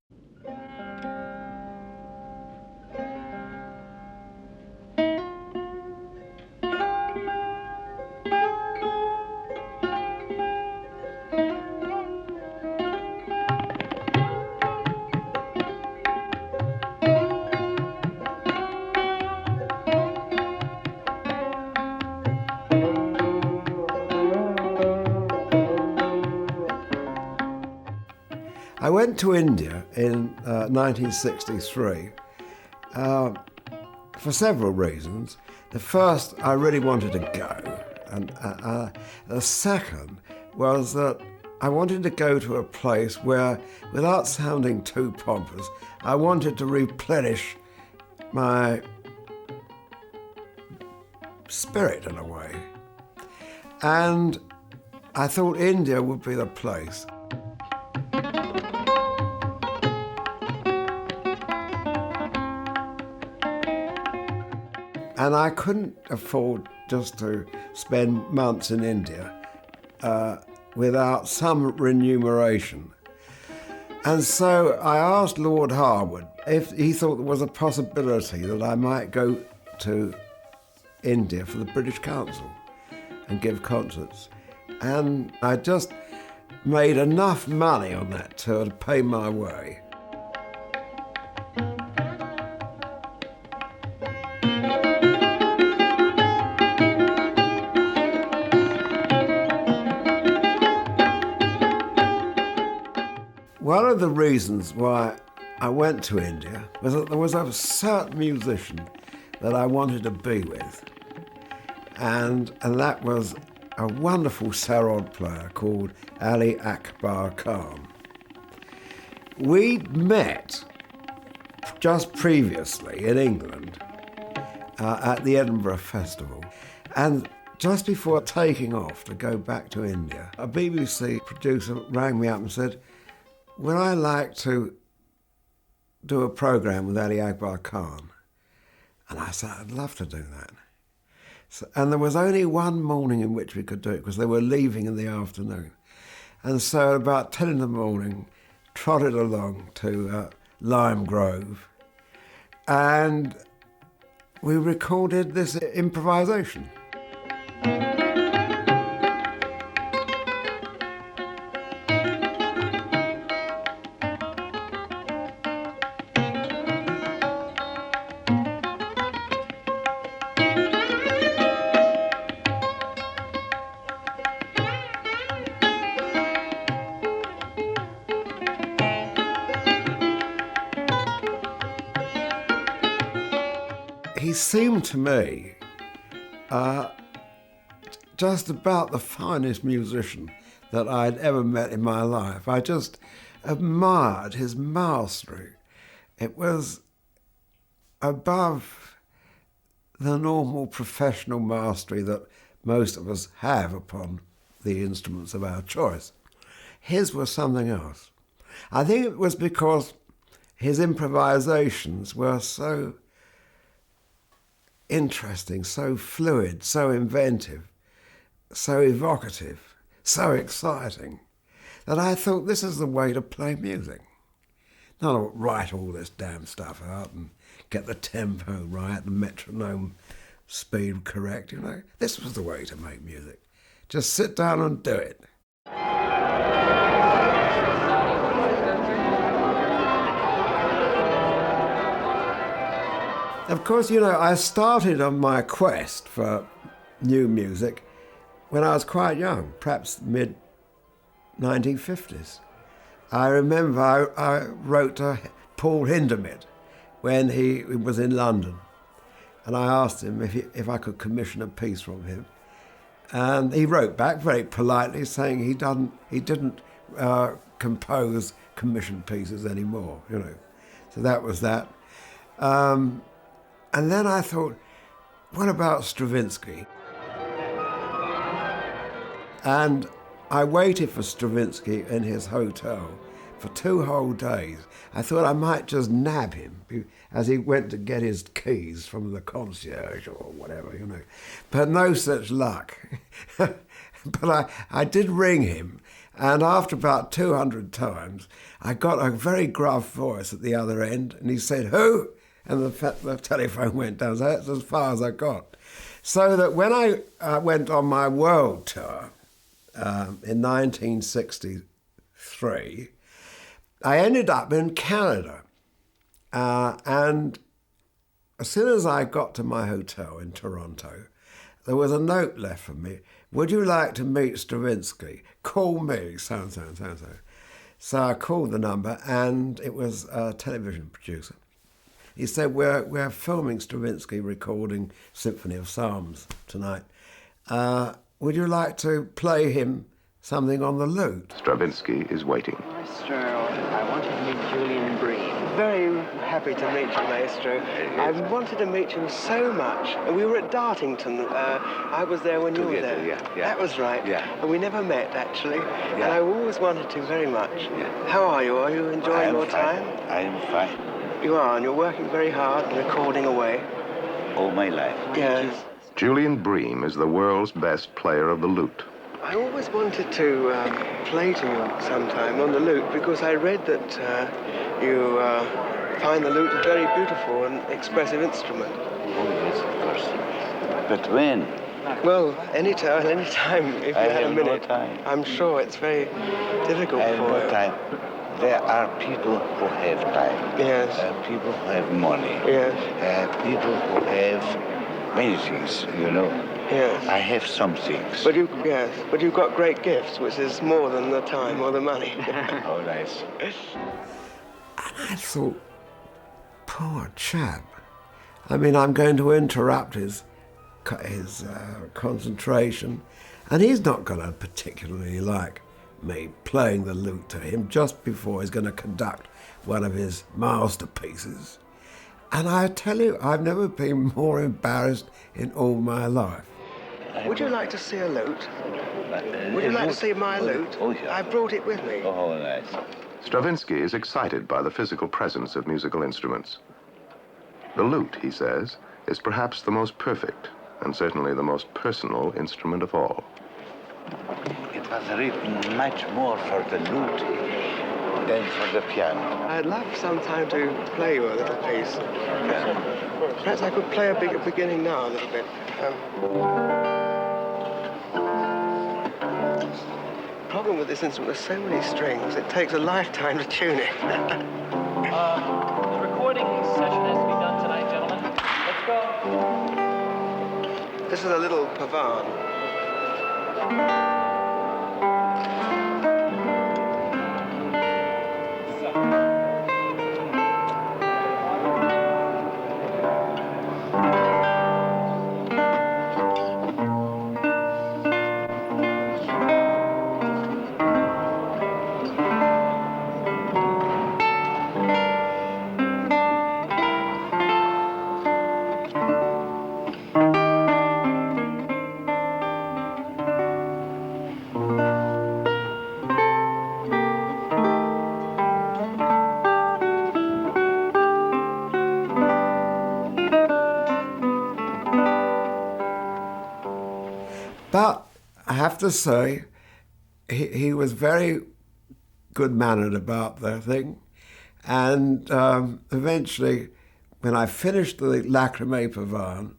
I went to India in 1963 for several reasons. The first, I really wanted to go And the second was that I wanted to go to a place where, without sounding too pompous, I wanted to replenish my spirit in a way. And I thought India would be the place. And I couldn't afford just to spend months in India without some remuneration. And so I asked Lord Harwood if he thought there was a possibility that I might go to India for the British Council and give concerts. And I just made enough money on that tour to pay my way. One of the reasons why I went to India was that there was a certain musician that I wanted to be with. And that was a wonderful sarod player called Ali Akbar Khan. We'd met just previously in England at the Edinburgh Festival. And just before taking off to go back to India, a BBC producer rang me up and said, would I like to do a programme with Ali Akbar Khan? And I said, I'd love to do that. So, and there was only one morning in which we could do it because they were leaving in the afternoon. And so at about 10 in the morning, trotted along to Lime Grove, and we recorded this improvisation. He seemed to me just about the finest musician that I'd ever met in my life. I just admired his mastery. It was above the normal professional mastery that most of us have upon the instruments of our choice. His was something else. I think it was because his improvisations were so interesting, so fluid, so inventive, so evocative, so exciting, that I thought this is the way to play music. Not to write all this damn stuff out and get the tempo right, the metronome speed correct, you know. This was the way to make music. Just sit down and do it. Of course, you know, I started on my quest for new music when I was quite young, perhaps mid-1950s. I remember I wrote to Paul Hindemith when he was in London, and I asked him if I could commission a piece from him. And he wrote back very politely saying he didn't compose commissioned pieces anymore, you know. So that was that. And then I thought, what about Stravinsky? And I waited for Stravinsky in his hotel for 2 whole days. I thought I might just nab him as he went to get his keys from the concierge or whatever, you know. But no such luck. But I did ring him, and after about 200 times, I got a very gruff voice at the other end, and he said, "Who?" And the telephone went down. So that's as far as I got. So that when I went on my world tour in 1963, I ended up in Canada. And as soon as I got to my hotel in Toronto, there was a note left for me. Would you like to meet Stravinsky? Call me, so-and-so, so-and-so. So I called the number, and it was a television producer. He said, we're filming Stravinsky recording Symphony of Psalms tonight. would you like to play him something on the lute? Stravinsky is waiting. Maestro, I wanted to meet Julian Bream. Very happy to meet you, Maestro. I've wanted to meet you so much. And we were at Dartington. I was there when you were there. Yeah. That was right. Yeah. And we never met, actually. Yeah. And I always wanted to very much. Yeah. How are you? Are you enjoying your time? I am fine. You are, and you're working very hard and recording away. All my life. Yes. Julian Bream is the world's best player of the lute. I always wanted to play to you sometime on the lute because I read that you find the lute a very beautiful and expressive instrument. Oh, yes, of course. But when? Well, anytime if you had a minute. No time. I'm sure it's very difficult I have for no you. time. There are people who have time. Yes. People who have money. Yes. People who have many things, you know. Yes. I have some things. But you've got great gifts, which is more than the time or the money. Oh, nice. And I thought, poor chap. I mean, I'm going to interrupt his concentration, and he's not going to particularly like me playing the lute to him just before he's going to conduct one of his masterpieces. And I tell you, I've never been more embarrassed in all my life. Would you like to see a lute? Would you like to see my lute? Oh, yeah. I brought it with me. Oh, nice. Stravinsky is excited by the physical presence of musical instruments. The lute, he says, is perhaps the most perfect and certainly the most personal instrument of all. It was written much more for the lute than for the piano. I'd love sometime to play you a little piece. Perhaps I could play a beginning now a little bit. The problem with this instrument, there's so many strings, it takes a lifetime to tune it. The recording session has to be done tonight, gentlemen. Let's go. This is a little pavane. But I have to say, he was very good-mannered about the thing. And eventually, when I finished the Lacrimae Pavane,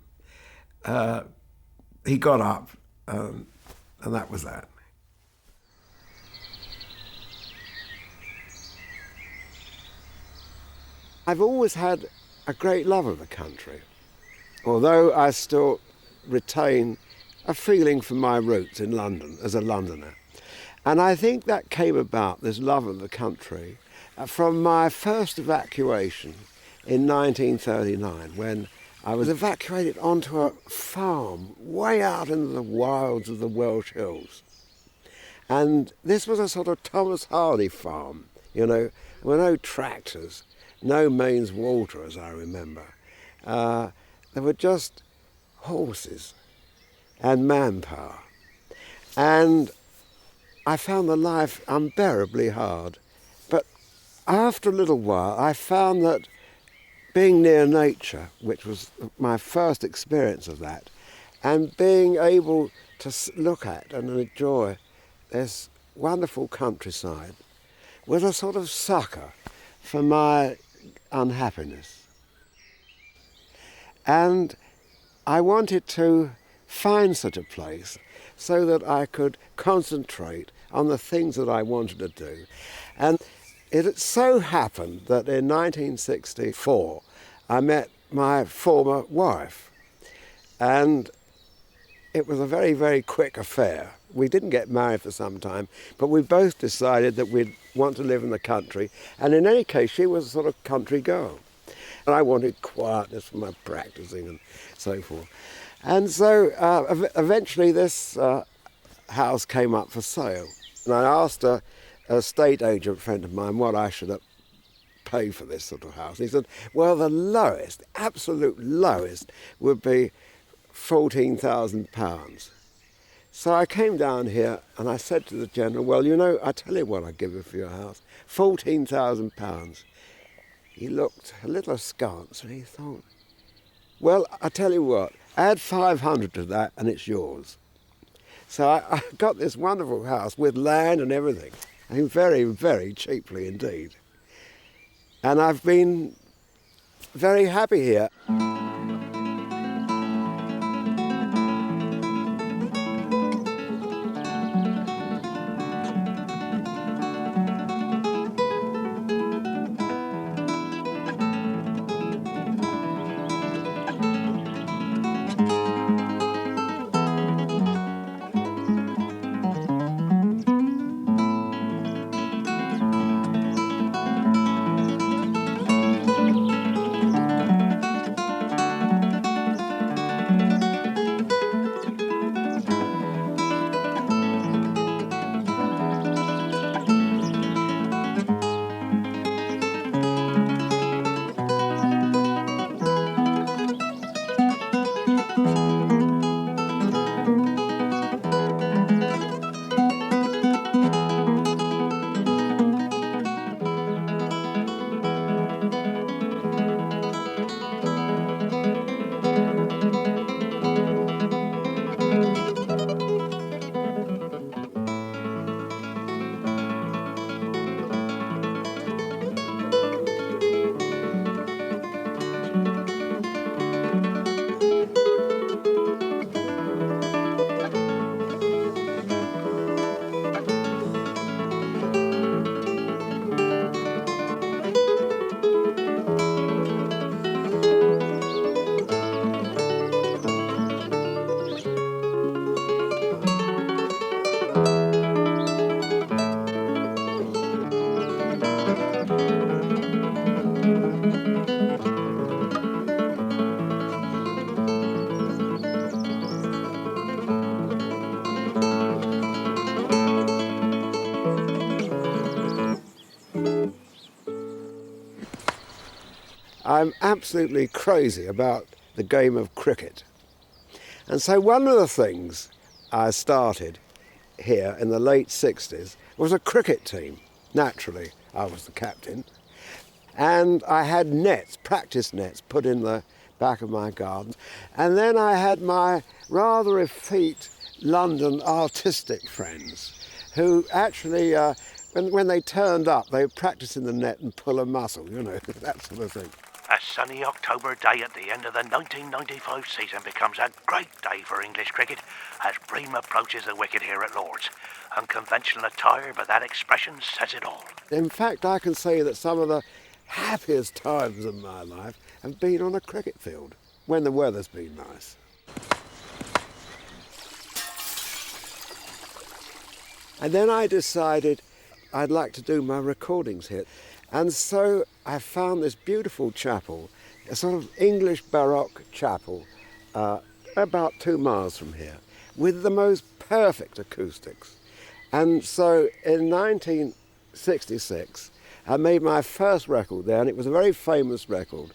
he got up, and that was that. I've always had a great love of the country, although I still retain a feeling for my roots in London as a Londoner. And I think that came about, this love of the country, from my first evacuation in 1939, when I was evacuated onto a farm way out in the wilds of the Welsh Hills. And this was a sort of Thomas Hardy farm, you know. There were no tractors, no mains water, as I remember. There were just horses and manpower. And I found the life unbearably hard. But after a little while, I found that being near nature, which was my first experience of that, and being able to look at and enjoy this wonderful countryside was a sort of succour for my unhappiness. And I wanted to find such a place so that I could concentrate on the things that I wanted to do. And it so happened that in 1964 I met my former wife, and it was a very, very quick affair. We didn't get married for some time, but we both decided that we'd want to live in the country, and in any case she was a sort of country girl. And I wanted quietness for my practicing and so forth. And so eventually this house came up for sale. And I asked a estate agent friend of mine what I should pay for this sort of house. He said, well, the lowest, absolute lowest, would be £14,000. So I came down here and I said to the general, well, you know, I tell you what I'd give you for your house, £14,000. He looked a little askance and he thought, well, I tell you what, add 500 to that and it's yours. So I got this wonderful house with land and everything, and very, very cheaply indeed. And I've been very happy here. I'm absolutely crazy about the game of cricket. And so one of the things I started here in the late 60s was a cricket team. Naturally, I was the captain. And I had nets, practice nets, put in the back of my garden. And then I had my rather effete London artistic friends who actually, when they turned up, they would practice in the net and pull a muscle, you know, that sort of thing. A sunny October day at the end of the 1995 season becomes a great day for English cricket as Bream approaches the wicket here at Lord's. Unconventional attire, but that expression says it all. In fact, I can say that some of the happiest times of my life have been on a cricket field, when the weather's been nice. And then I decided I'd like to do my recordings here. And so I found this beautiful chapel, a sort of English Baroque chapel, about 2 miles from here, with the most perfect acoustics. And so in 1966, I made my first record there, and it was a very famous record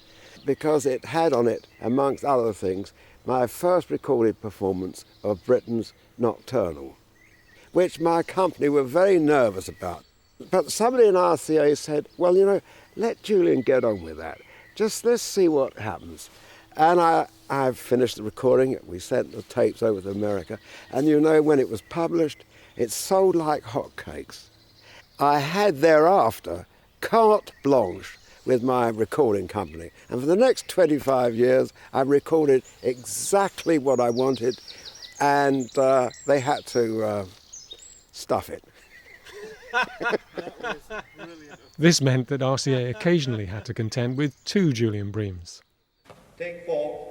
because it had on it, amongst other things, my first recorded performance of Britain's Nocturnal, which my company were very nervous about. But somebody in RCA said, well, you know, let Julian get on with that. Just let's see what happens. And I finished the recording. We sent the tapes over to America. And you know, when it was published, it sold like hotcakes. I had thereafter carte blanche with my recording company. And for the next 25 years, I recorded exactly what I wanted. And they had to stuff it. This meant that RCA occasionally had to contend with 2 Julian Breams. Take 4.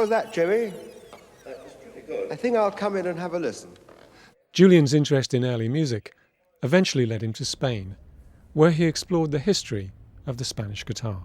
was that, Jimmy? I think I'll come in and have a listen. Julian's interest in early music eventually led him to Spain, where he explored the history of the Spanish guitar.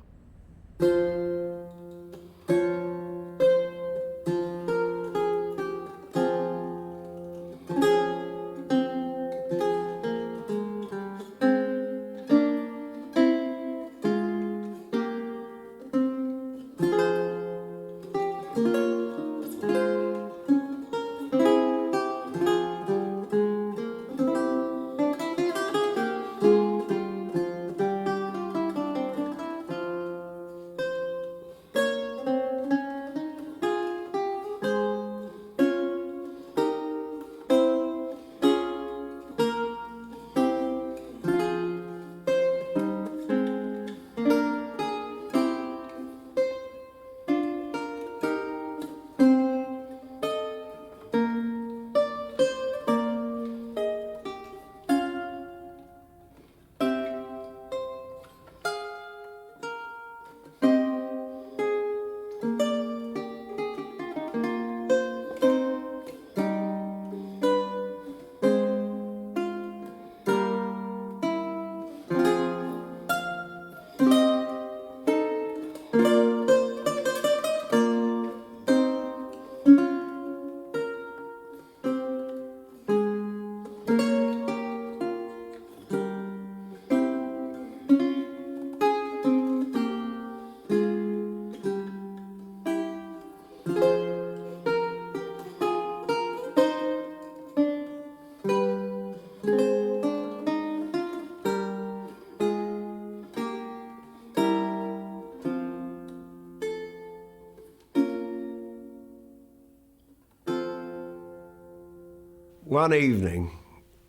One evening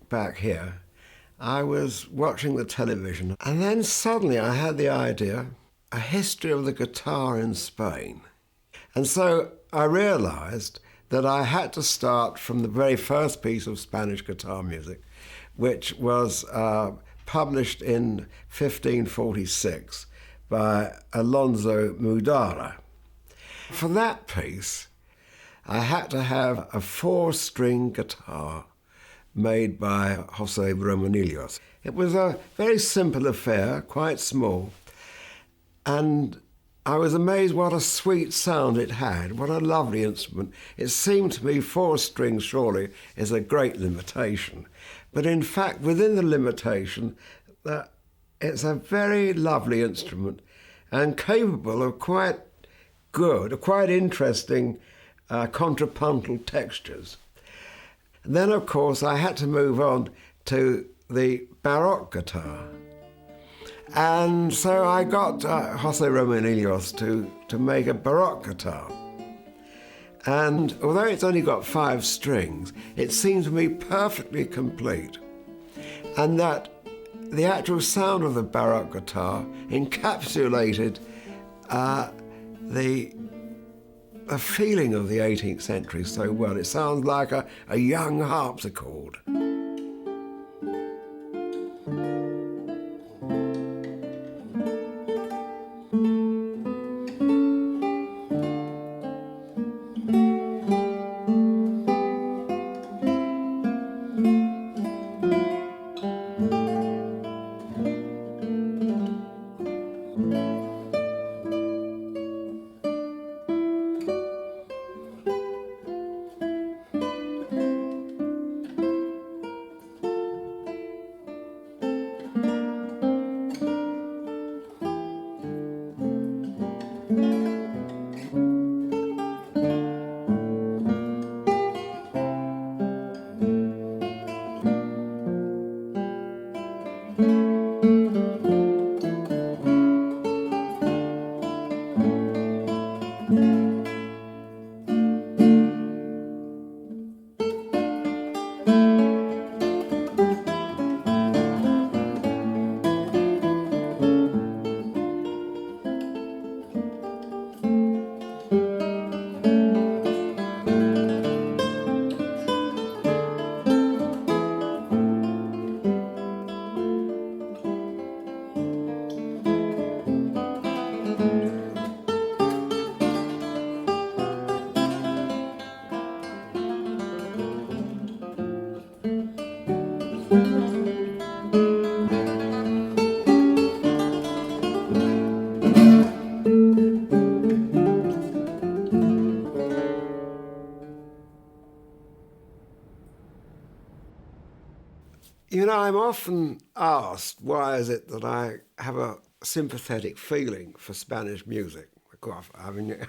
back here, I was watching the television, and then suddenly I had the idea, a history of the guitar in Spain. And so I realized that I had to start from the very first piece of Spanish guitar music, which was published in 1546 by Alonso Mudara. For that piece, I had to have a 4-string guitar made by Jose Romanillos. It was a very simple affair, quite small, and I was amazed what a sweet sound it had, what a lovely instrument. It seemed to me 4 strings surely is a great limitation, but in fact within the limitation, it's a very lovely instrument and capable of quite good, quite interesting contrapuntal textures. And then, of course, I had to move on to the Baroque guitar. And so I got Jose Romanillos to make a Baroque guitar. And although it's only got 5 strings, it seemed to me perfectly complete. And that the actual sound of the Baroque guitar encapsulated the feeling of the 18th century so well. It sounds like a young harpsichord. You know, I'm often asked why is it that I have a sympathetic feeling for Spanish music. Of course, I mean,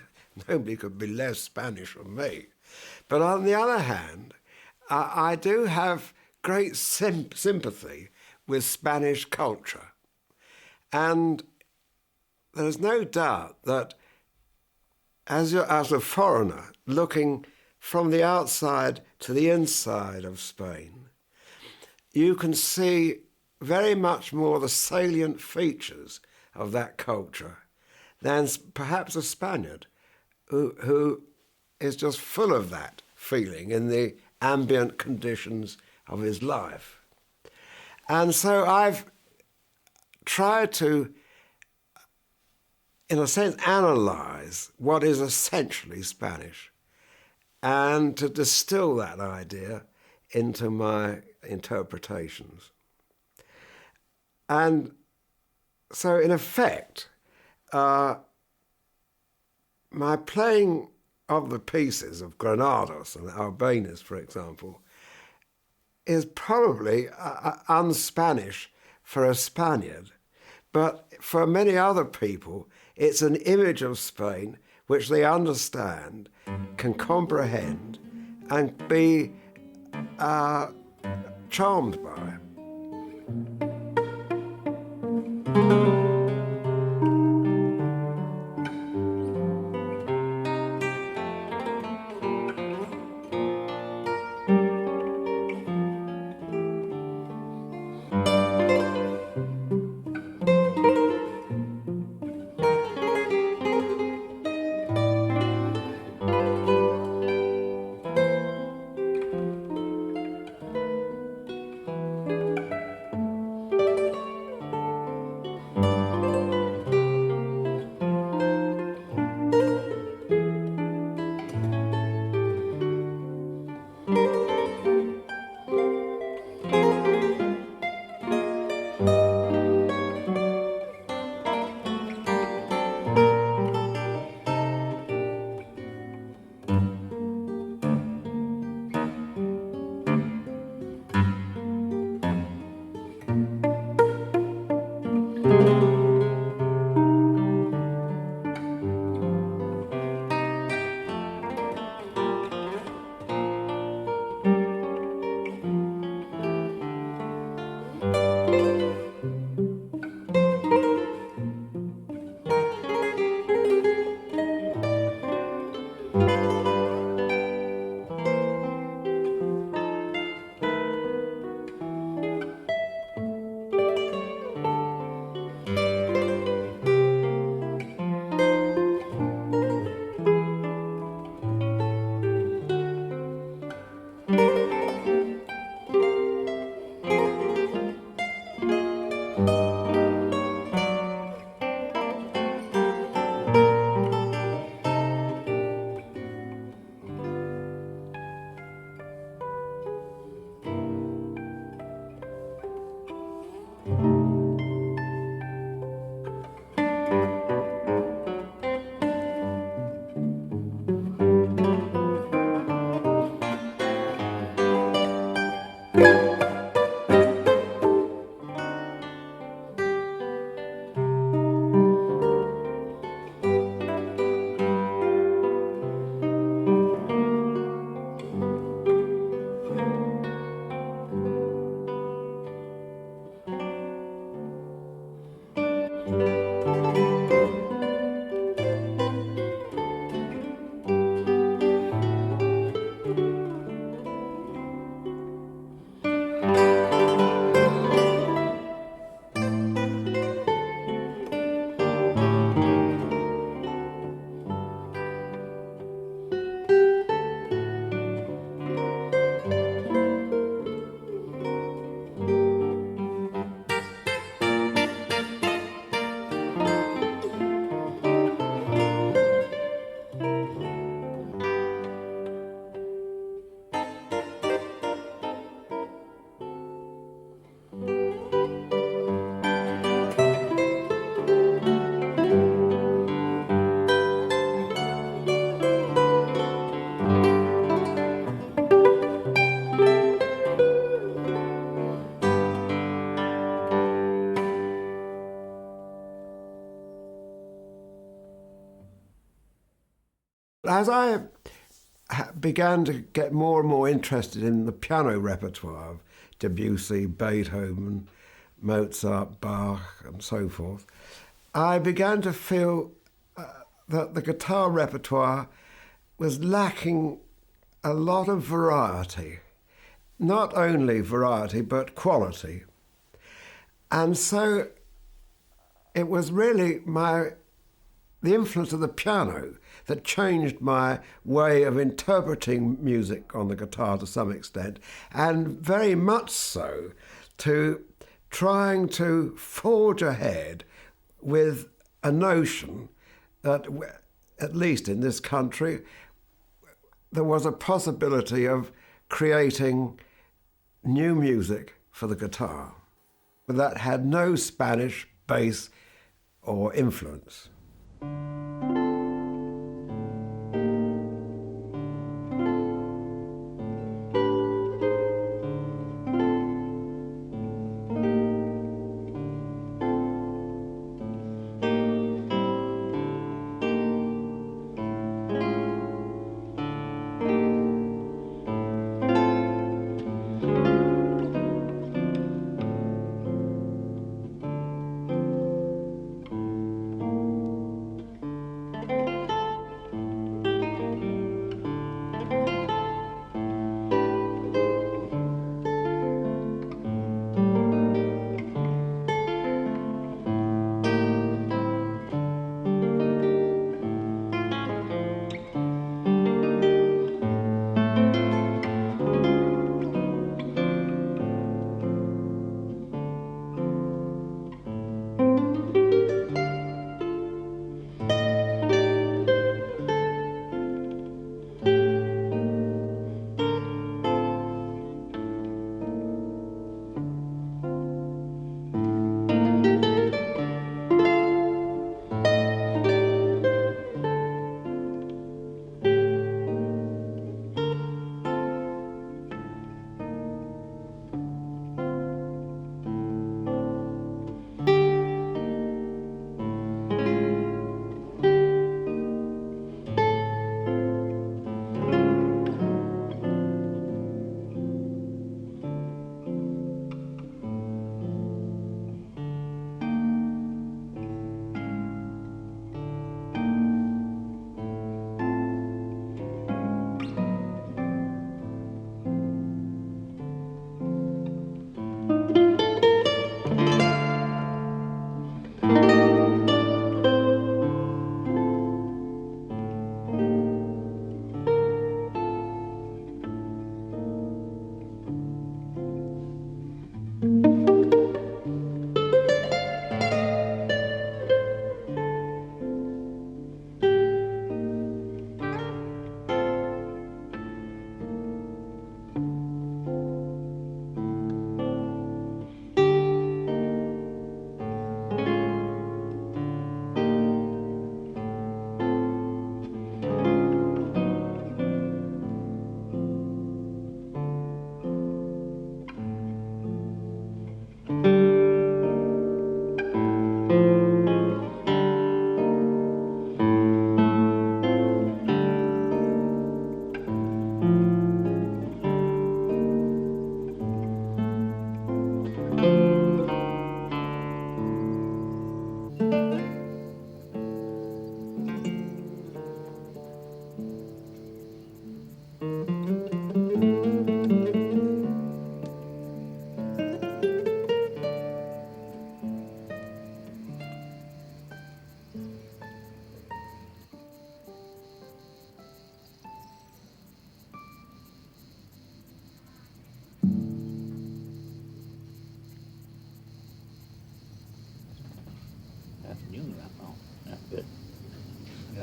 nobody could be less Spanish than me. But on the other hand, I do have great sympathy with Spanish culture. And there's no doubt that as a foreigner looking from the outside to the inside of Spain, you can see very much more the salient features of that culture than perhaps a Spaniard who is just full of that feeling in the ambient conditions of his life. And so I've tried to, in a sense, analyse what is essentially Spanish and to distill that idea into my interpretations. And so, in effect, my playing of the pieces of Granados and Albéniz, for example, is probably un-Spanish for a Spaniard, but for many other people, it's an image of Spain which they understand, can comprehend, and be charmed by. as I began to get more and more interested in the piano repertoire of Debussy, Beethoven, Mozart, Bach, and so forth, I began to feel that the guitar repertoire was lacking a lot of variety. Not only variety, but quality. And so it was really the influence of the piano that changed my way of interpreting music on the guitar to some extent, and very much so to trying to forge ahead with a notion that, at least in this country, there was a possibility of creating new music for the guitar that had no Spanish bass or influence.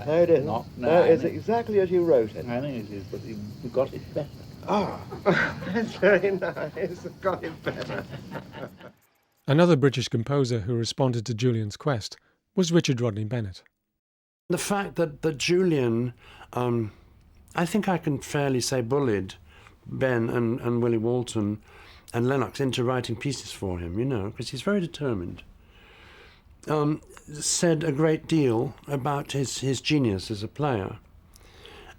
No, it isn't. No, It's exactly as you wrote it. I think it is, but you got it better. Ah, that's very nice. Got it better. Another British composer who responded to Julian's quest was Richard Rodney Bennett. The fact that Julian, I think I can fairly say, bullied Ben and Willie Walton and Lennox into writing pieces for him, you know, because he's very determined. Said a great deal about his genius as a player.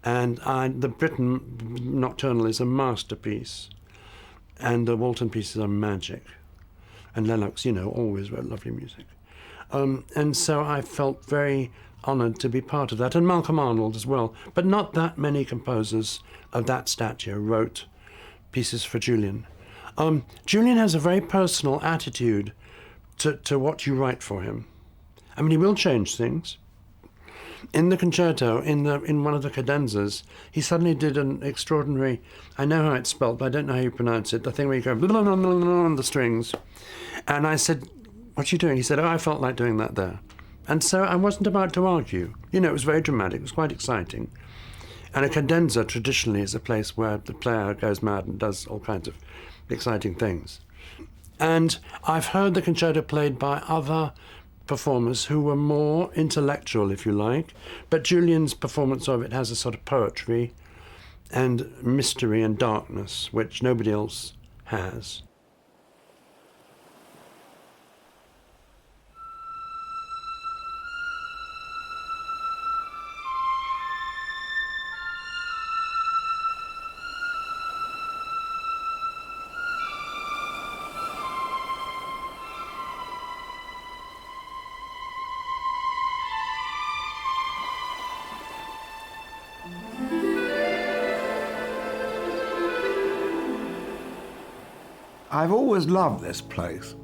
And the Britten Nocturnal is a masterpiece, and the Walton pieces are magic. And Lennox, you know, always wrote lovely music. And so I felt very honoured to be part of that, and Malcolm Arnold as well. But not that many composers of that stature wrote pieces for Julian. Julian has a very personal attitude to what you write for him. I mean, he will change things. In the concerto, in one of the cadenzas, he suddenly did an extraordinary, I know how it's spelt, but I don't know how you pronounce it, the thing where you go blah, blah, blah, blah, on the strings. And I said, what are you doing? He said, oh, I felt like doing that there. And so I wasn't about to argue. You know, it was very dramatic, it was quite exciting. And a cadenza traditionally is a place where the player goes mad and does all kinds of exciting things. And I've heard the concerto played by other performers who were more intellectual, if you like, but Julian's performance of it has a sort of poetry and mystery and darkness which nobody else has. I've always loved this place.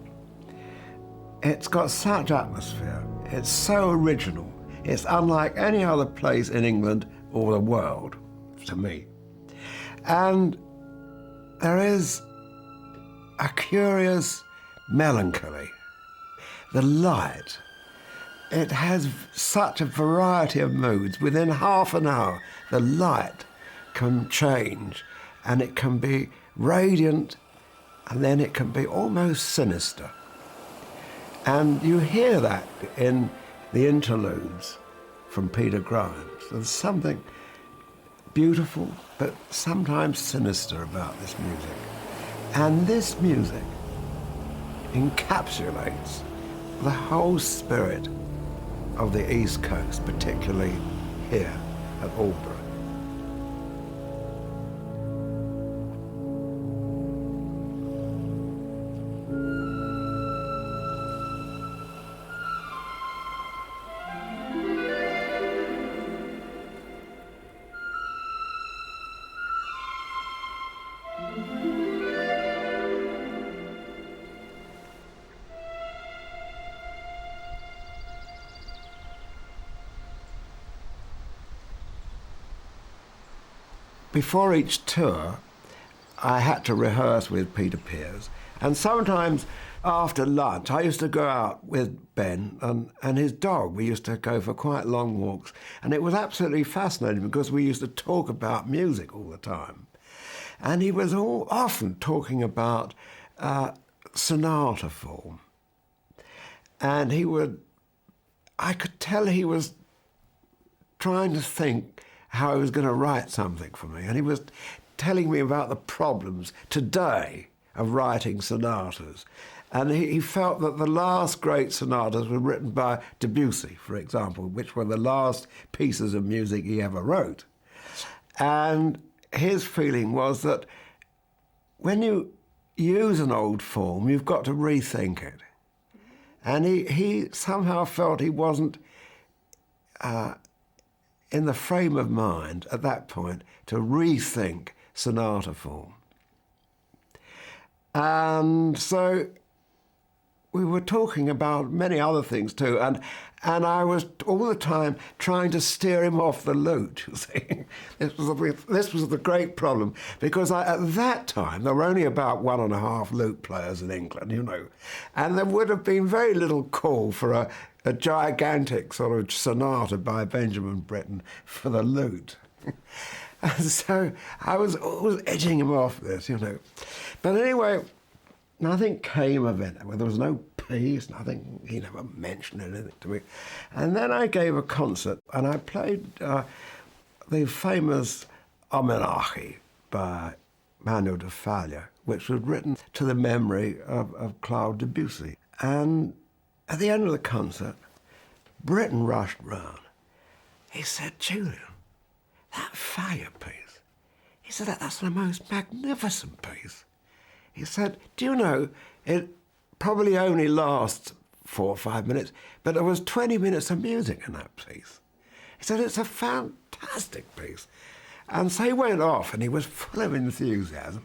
It's got such atmosphere. It's so original. It's unlike any other place in England or the world, to me. And there is a curious melancholy. The light, it has such a variety of moods. Within half an hour, the light can change, and it can be radiant, and then it can be almost sinister. And you hear that in the interludes from Peter Grimes. There's something beautiful, but sometimes sinister about this music. And this music encapsulates the whole spirit of the East Coast, particularly here at Albury. Before each tour, I had to rehearse with Peter Pears, and sometimes after lunch I used to go out with Ben and his dog. We used to go for quite long walks, and it was absolutely fascinating because we used to talk about music all the time. And he was often talking about sonata form. And I could tell he was trying to think how he was going to write something for me. And he was telling me about the problems today of writing sonatas. And he felt that the last great sonatas were written by Debussy, for example, which were the last pieces of music he ever wrote. And his feeling was that when you use an old form, you've got to rethink it. And he somehow felt he wasn't in the frame of mind at that point to rethink sonata form. And so we were talking about many other things too, and I was all the time trying to steer him off the lute, you see. This was the great problem, because at that time there were only about 1.5 lute players in England, you know, and there would have been very little call for a gigantic sort of sonata by Benjamin Britten for the lute. And so I was always edging him off this, you know. But anyway, nothing came of it. There was no piece, nothing, he never mentioned anything to me. And then I gave a concert, and I played the famous Omenaje by Manuel de Falla, which was written to the memory of Claude Debussy. And at the end of the concert, Britten rushed round. He said, "Julian, that fire piece, he said, that's the most magnificent piece. He said, do you know, it probably only lasts 4 or 5 minutes, but there was 20 minutes of music in that piece. He said, it's a fantastic piece. And so he went off and he was full of enthusiasm.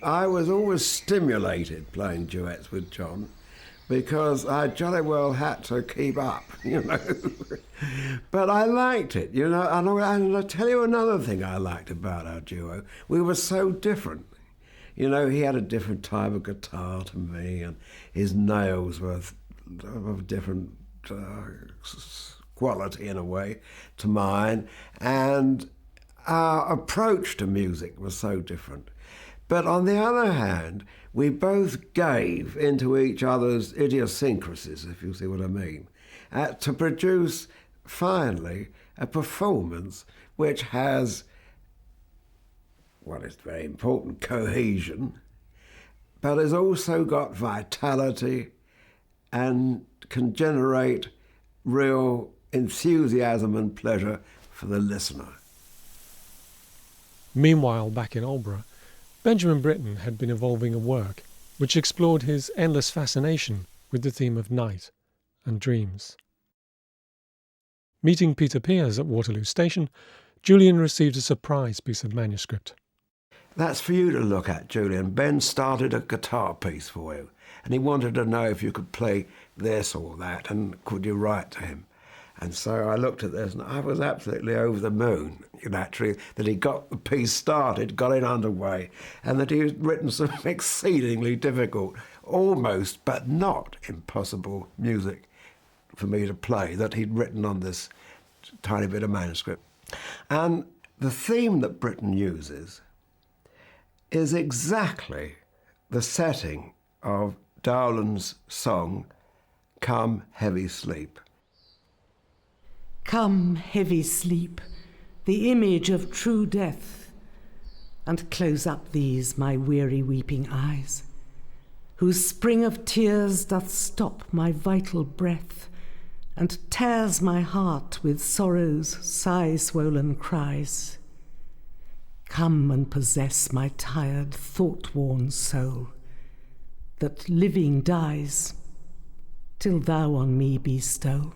I was always stimulated playing duets with John because I jolly well had to keep up, you know. But I liked it, you know. And I'll tell you another thing I liked about our duo. We were so different. You know, he had a different type of guitar to me, and his nails were of different quality in a way to mine, and our approach to music was so different. But on the other hand, we both gave into each other's idiosyncrasies, if you see what I mean, to produce, finally, a performance which has, well, it's very important, cohesion, but has also got vitality and can generate real enthusiasm and pleasure for the listener. Meanwhile, back in Aldeburgh, Benjamin Britten had been evolving a work which explored his endless fascination with the theme of night and dreams. Meeting Peter Pears at Waterloo Station, Julian received a surprise piece of manuscript. That's for you to look at, Julian. Ben started a guitar piece for you, and he wanted to know if you could play this or that, and could you write to him? And so I looked at this, and I was absolutely over the moon, naturally, that he got the piece started, got it underway, and that he had written some exceedingly difficult, almost but not impossible music for me to play that he'd written on this tiny bit of manuscript. And the theme that Britten uses is exactly the setting of Dowland's song, Come Heavy Sleep. Come, heavy sleep, the image of true death, and close up these my weary weeping eyes, whose spring of tears doth stop my vital breath, and tears my heart with sorrow's sigh-swollen cries. Come and possess my tired, thought-worn soul, that living dies, till thou on me bestow.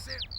it.